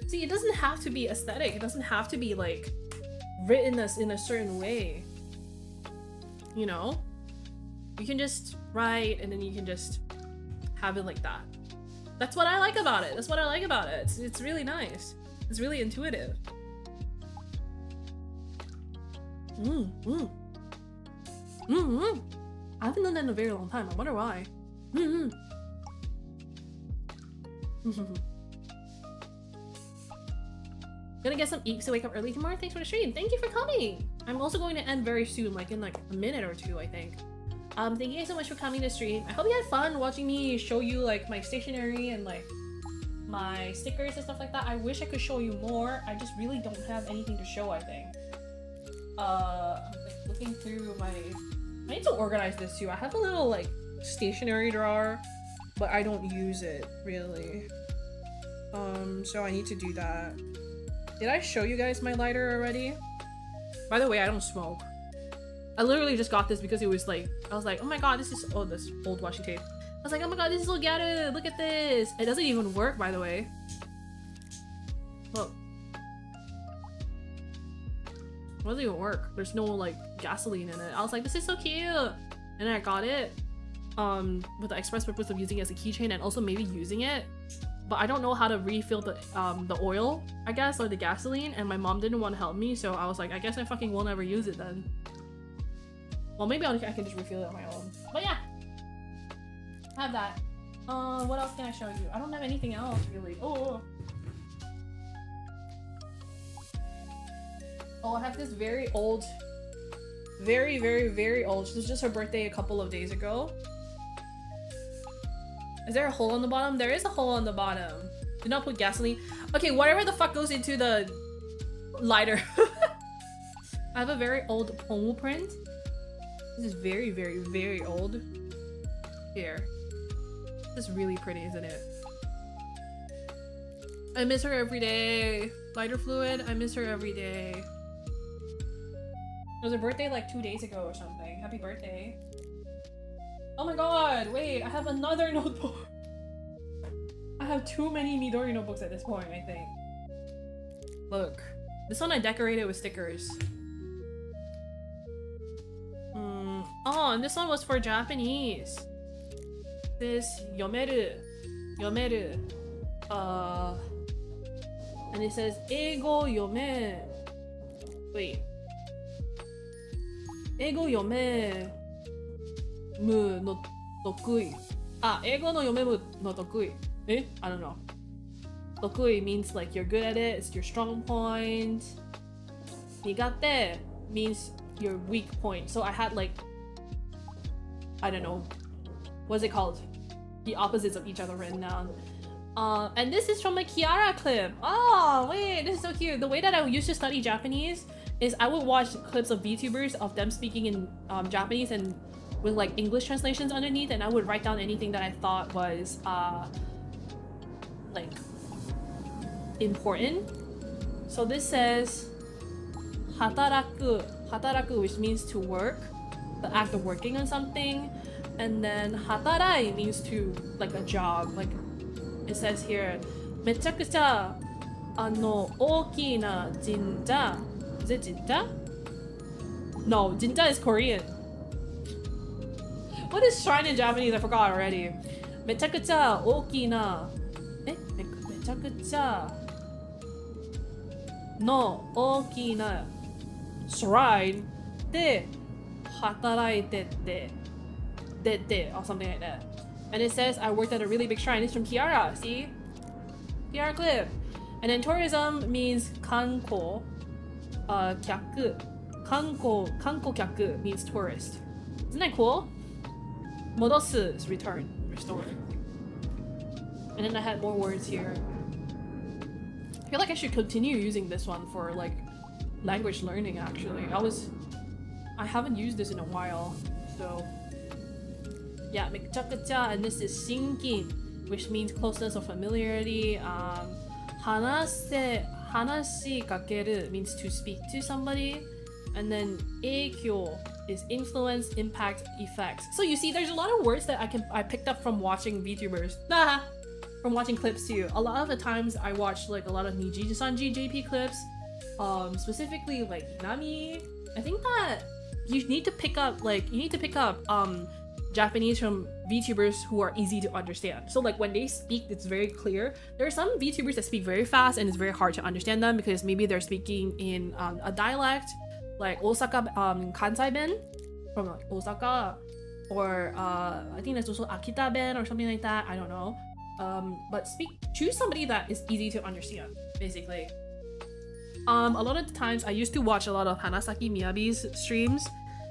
See, it doesn't have to be aesthetic. It doesn't have to be like written as in a certain way. You know? You can just write and then you can just have it like that. That's what I like about it. That's what I like about it. It's really nice. It's really intuitive. I haven't done that in a very long time. I wonder why. Gonna get some eats to wake up early tomorrow. Thanks for the stream. Thank you for coming. I'm also going to end very soon, like in like a minute or two, I think. Thank you guys so much for coming to stream. I hope you had fun watching me show you like my stationery and like my stickers and stuff like that. I wish I could show you more. I just really don't have anything to show, I think. I'm like, looking through my... I need to organize this too. I have a little like stationery drawer, but I don't use it really. So I need to do that. Did I show you guys my lighter already? By the way, I don't smoke. I literally just got this because it was like, I was like, oh my god, this is, oh, this old washi tape. I was like, oh my god, this is so ghetto, look at this. It doesn't even work, by the way. Look. It doesn't even work. There's no like gasoline in it. I was like, this is so cute. And and I got it with the express purpose of using it as a keychain and also maybe using it, but I don't know how to refill the oil, I guess, or the gasoline, and my mom didn't want to help me, so I was like, I guess I fucking won't ever use it then. Well, maybe I can just refill it on my own. But yeah, I have that. What else can I show you? I don't have anything else really. Oh, I have this very old, very old. It was just her birthday a couple of days ago. Is there a hole on the bottom? There is a hole on the bottom. Do not put gasoline. Okay, whatever the fuck goes into the lighter. I have a very old Pomu print. This is very old. Here. This is really pretty, isn't it? I miss her every day. Lighter fluid, I miss her every day. It was her birthday like 2 days ago or something. Happy birthday. Oh my god, wait, I have another notebook. I have too many Midori notebooks at this point, I think. Look. This one I decorated with stickers. Oh, and this one was for Japanese. This yomeru. And it says Eigo yome. Wait. Eigo yome mu no tokui. Ah, Eigo no yome mu no tokui. Eh? I don't know. Tokui means like you're good at it, it's your strong point. Nigate means your weak point. So I had like, I don't know, what's it called? The opposites of each other written down. And this is from a Kiara clip. Oh, wait, this is so cute. The way that I used to study Japanese is I would watch clips of VTubers of them speaking in Japanese and with like English translations underneath, and I would write down anything that I thought was like important. So this says hataraku, which means to work, the act of working on something, and then hatarai means to like a job. Like it says here, mechakucha ookii na jinja. Is it jinja? No, jinja is Korean. What is shrine in Japanese? I forgot already. Mechakucha ookii na. Mechakucha no ookii na shrine de hataraite de or something like that. And it says I worked at a really big shrine. It's from Kiara, see? Kiara clip. And then tourism means kanko kyaku. Kanko kyaku means tourist. Isn't that cool? Modosu is return, restore. And then I had more words here. I feel like I should continue using this one for like language learning actually. I haven't used this in a while, so yeah, mechakucha, and this is shinkin, which means closeness or familiarity. Hanashi kakeru means to speak to somebody, and then eikyo is influence, impact, effects. So you see, there's a lot of words that I picked up from watching VTubers. From watching clips too. A lot of the times I watch like a lot of Niji-sanji JP clips, specifically like Nami. I think that you need to pick up Japanese from VTubers who are easy to understand. So like when they speak, it's very clear. There are some VTubers that speak very fast and it's very hard to understand them because maybe they're speaking in a dialect, like Osaka Kansai Ben from like Osaka, or I think there's also Akita Ben or something like that. I don't know. But choose somebody that is easy to understand, basically. A lot of the times I used to watch a lot of Hanasaki Miyabi's streams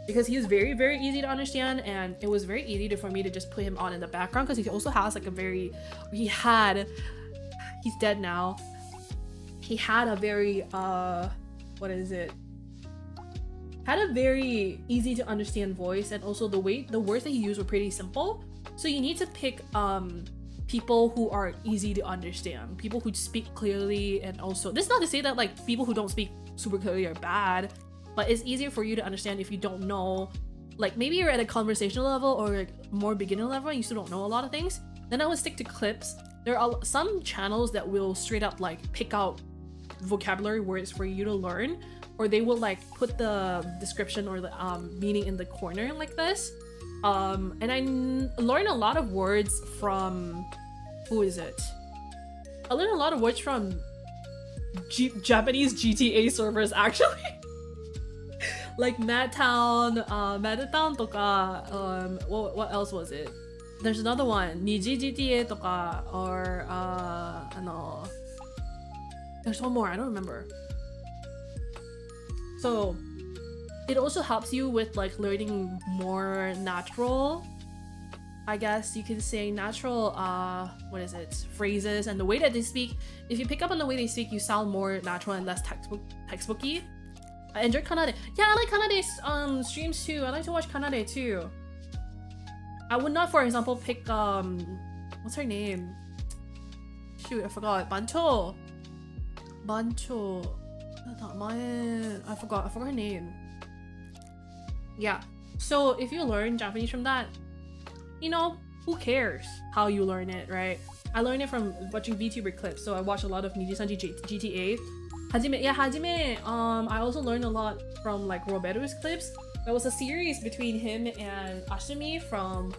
because he is very easy to understand, and it was very easy for me to just put him on in the background because he also has like he's dead now. He had a very had a very easy to understand voice, and also the words that he used were pretty simple. So you need to pick people who are easy to understand, people who speak clearly, and also this is not to say that like people who don't speak super clearly are bad, but it's easier for you to understand if you don't know, like maybe you're at a conversational level or like more beginner level and you still don't know a lot of things. Then I would stick to clips. There are some channels that will straight up like pick out vocabulary words for you to learn, or they will like put the description or the meaning in the corner like this. And I learned a lot of words from, who is it? I learned a lot of words from Japanese GTA servers actually. Like Madtown, Madtown とか, what else was it? There's another one, Niji GTA とか, or there's one more, I don't remember. So it also helps you with like learning more natural, I guess you can say, natural what is it, phrases, and the way that they speak. If you pick up on the way they speak, you sound more natural and less textbooky. I enjoy Kanade. Yeah, I like Kanade's streams too. I like to watch Kanade too. I would not, for example, pick what's her name? Shoot, I forgot. Bancho. I forgot her name. Yeah. So if you learn Japanese from that, you know, who cares how you learn it, right? I learned it from watching VTuber clips, so I watch a lot of Niji-sanji GTA. Hajime, I also learned a lot from like Roberu's clips. There was a series between him and Ashimi from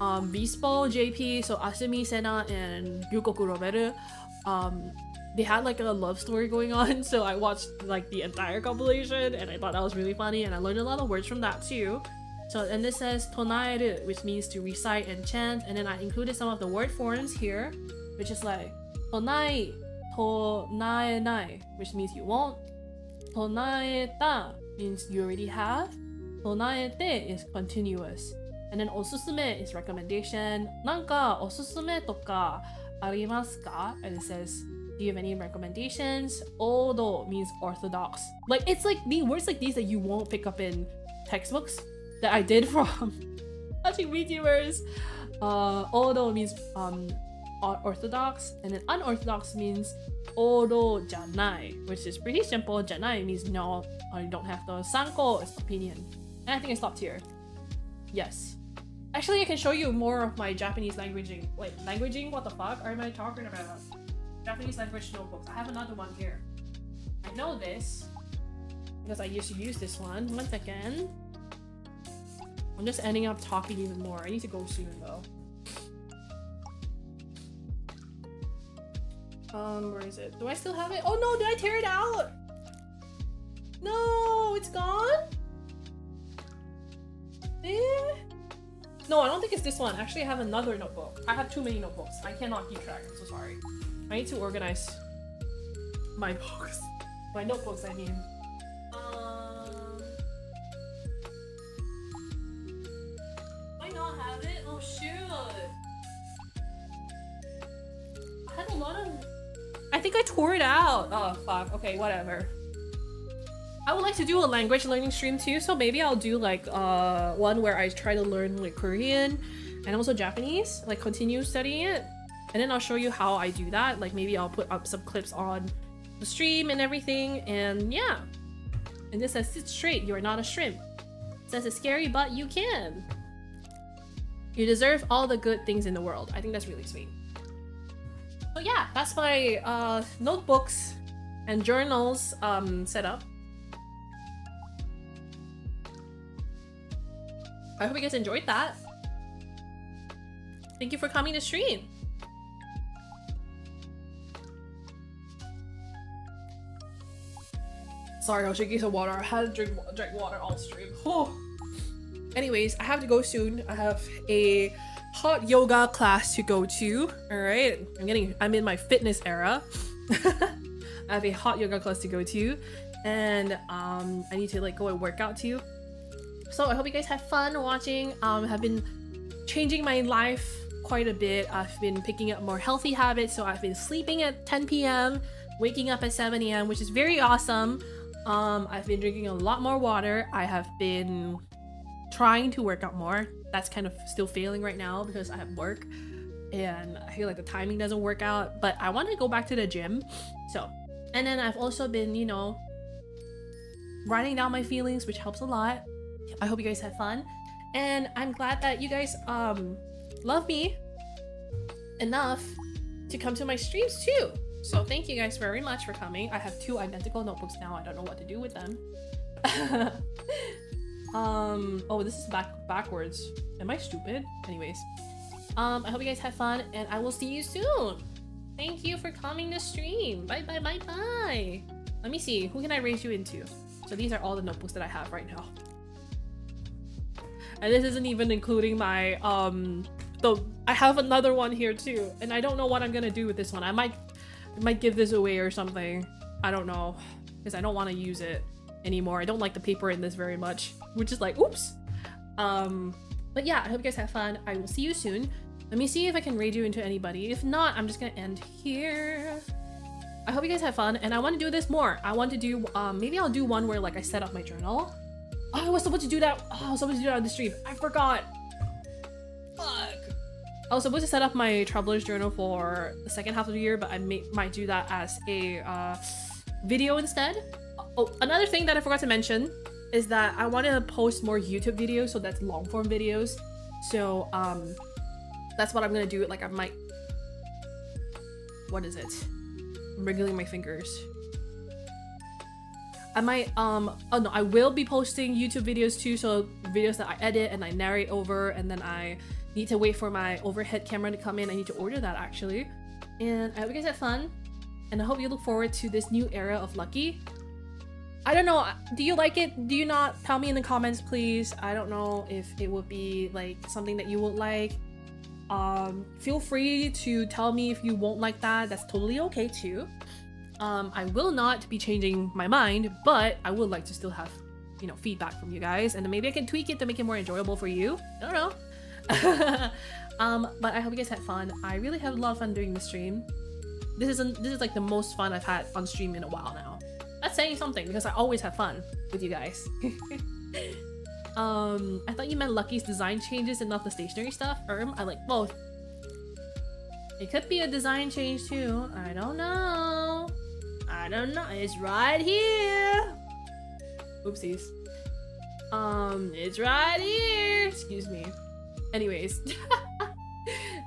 Bispo JP, so Ashimi, Sena, and Yukoku Roberu. They had like a love story going on, so I watched like the entire compilation and I thought that was really funny, and I learned a lot of words from that too. So, and this says tonaeru, which means to recite and chant, and then I included some of the word forms here, which is like tonai, tonaenai, which means you won't. Tonaeta means you already have. Tonaete is continuous. And then osusume is recommendation. Nanka osusume toka arimasu ka? And it says, do you have any recommendations? Odo means orthodox. Like, it's like the words like these that you won't pick up in textbooks that I did from watching VTubers. Odo means orthodox, and then unorthodox means odo janai, which is pretty simple. Janai means no, or you don't have to. Sanko is opinion. And I think I stopped here. Yes. Actually, I can show you more of my Japanese languaging. Wait, languaging? What the fuck am I talking about? Japanese language notebooks. I have another one here. I know this because I used to use this one. One second. I'm just ending up talking even more. I need to go soon though. Where is it? Do I still have it? Oh no, did I tear it out? No, it's gone? Eh? No, I don't think it's this one. Actually, I have another notebook. I have too many notebooks. I cannot keep track. I'm so sorry. I need to organize my books. My notebooks, I mean. I not have it? Oh shoot. I had a lot of... I think I tore it out. Oh fuck. Okay, whatever. I would like to do a language learning stream too, so maybe I'll do like one where I try to learn like Korean and also Japanese, like continue studying it. And then I'll show you how I do that. Like maybe I'll put up some clips on the stream and everything, and yeah. And this says, sit straight, you are not a shrimp. It says it's scary, but you can. You deserve all the good things in the world. I think that's really sweet. So yeah, that's my notebooks and journals set up. I hope you guys enjoyed that. Thank you for coming to stream. Sorry, I was drinking some water. I had to drink water all stream. Oh. Anyways, I have to go soon. I have a hot yoga class to go to. All right, I'm in my fitness era. I have a hot yoga class to go to, and I need to like go and work out too. So I hope you guys had fun watching. Have been changing my life quite a bit. I've been picking up more healthy habits. So I've been sleeping at 10 p.m, waking up at 7 a.m, which is very awesome. I've been drinking a lot more water. I have been trying to work out more. That's kind of still failing right now because I have work and I feel like the timing doesn't work out, but I want to go back to the gym. So, and then I've also been, you know, writing down my feelings, which helps a lot. I hope you guys had fun, and I'm glad that you guys love me enough to come to my streams too. So thank you guys very much for coming. I have 2 identical notebooks now. I don't know what to do with them. Oh, this is backwards. Am I stupid? Anyways. I hope you guys had fun, and I will see you soon. Thank you for coming to stream. Bye, bye, bye, bye. Let me see. Who can I raise you into? So these are all the notebooks that I have right now. And this isn't even including my, I have another one here too. And I don't know what I'm gonna do with this one. I might give this away or something. I don't know. Because I don't want to use it anymore. I don't like the paper in this very much. Which is like, oops. But yeah, I hope you guys have fun. I will see you soon. Let me see if I can raid you into anybody. If not, I'm just gonna end here. I hope you guys have fun, and I want to do this more. I want to do, maybe I'll do one where like I set up my journal. Oh, I was supposed to do that. Oh, I was supposed to do that on the stream. I forgot. Fuck. I was supposed to set up my traveler's journal for the second half of the year, but I might do that as a video instead. Oh, another thing that I forgot to mention is that I want to post more YouTube videos, so that's long form videos. So that's what I'm gonna do. Like I might, what is it? I'm wriggling my fingers. I might oh no, I will be posting YouTube videos too, so videos that I edit and I narrate over, and then I need to wait for my overhead camera to come in. I need to order that actually. And I hope you guys had fun, and I hope you look forward to this new era of Lucky. I don't know, do you like it? Do you not? Tell me in the comments please. I don't know if it would be like something that you would like. Feel free to tell me if you won't like that. That's totally okay too. I will not be changing my mind, but I would like to still have, you know, feedback from you guys, and then maybe I can tweak it to make it more enjoyable for you. I don't know. But I hope you guys had fun. I really had a lot of fun doing the stream. This is like the most fun I've had on stream in a while now. That's saying something because I always have fun with you guys. I thought you meant Lucky's design changes and not the stationery stuff. I like both. It could be a design change too. I don't know. I don't know. It's right here. Oopsies. It's right here. Excuse me. Anyways.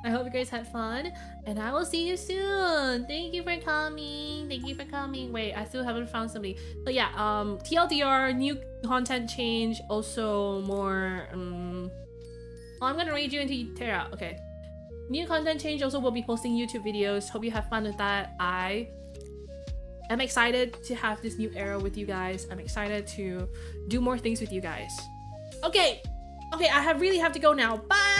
I hope you guys had fun, and I will see you soon. Thank you for coming. Thank you for coming. Wait, I still haven't found somebody. But yeah, TLDR, new content change, also more, oh, I'm gonna raid you into Terra. Okay. New content change, also will be posting YouTube videos. Hope you have fun with that. I am excited to have this new era with you guys. I'm excited to do more things with you guys. Okay. Okay, I really have to go now. Bye!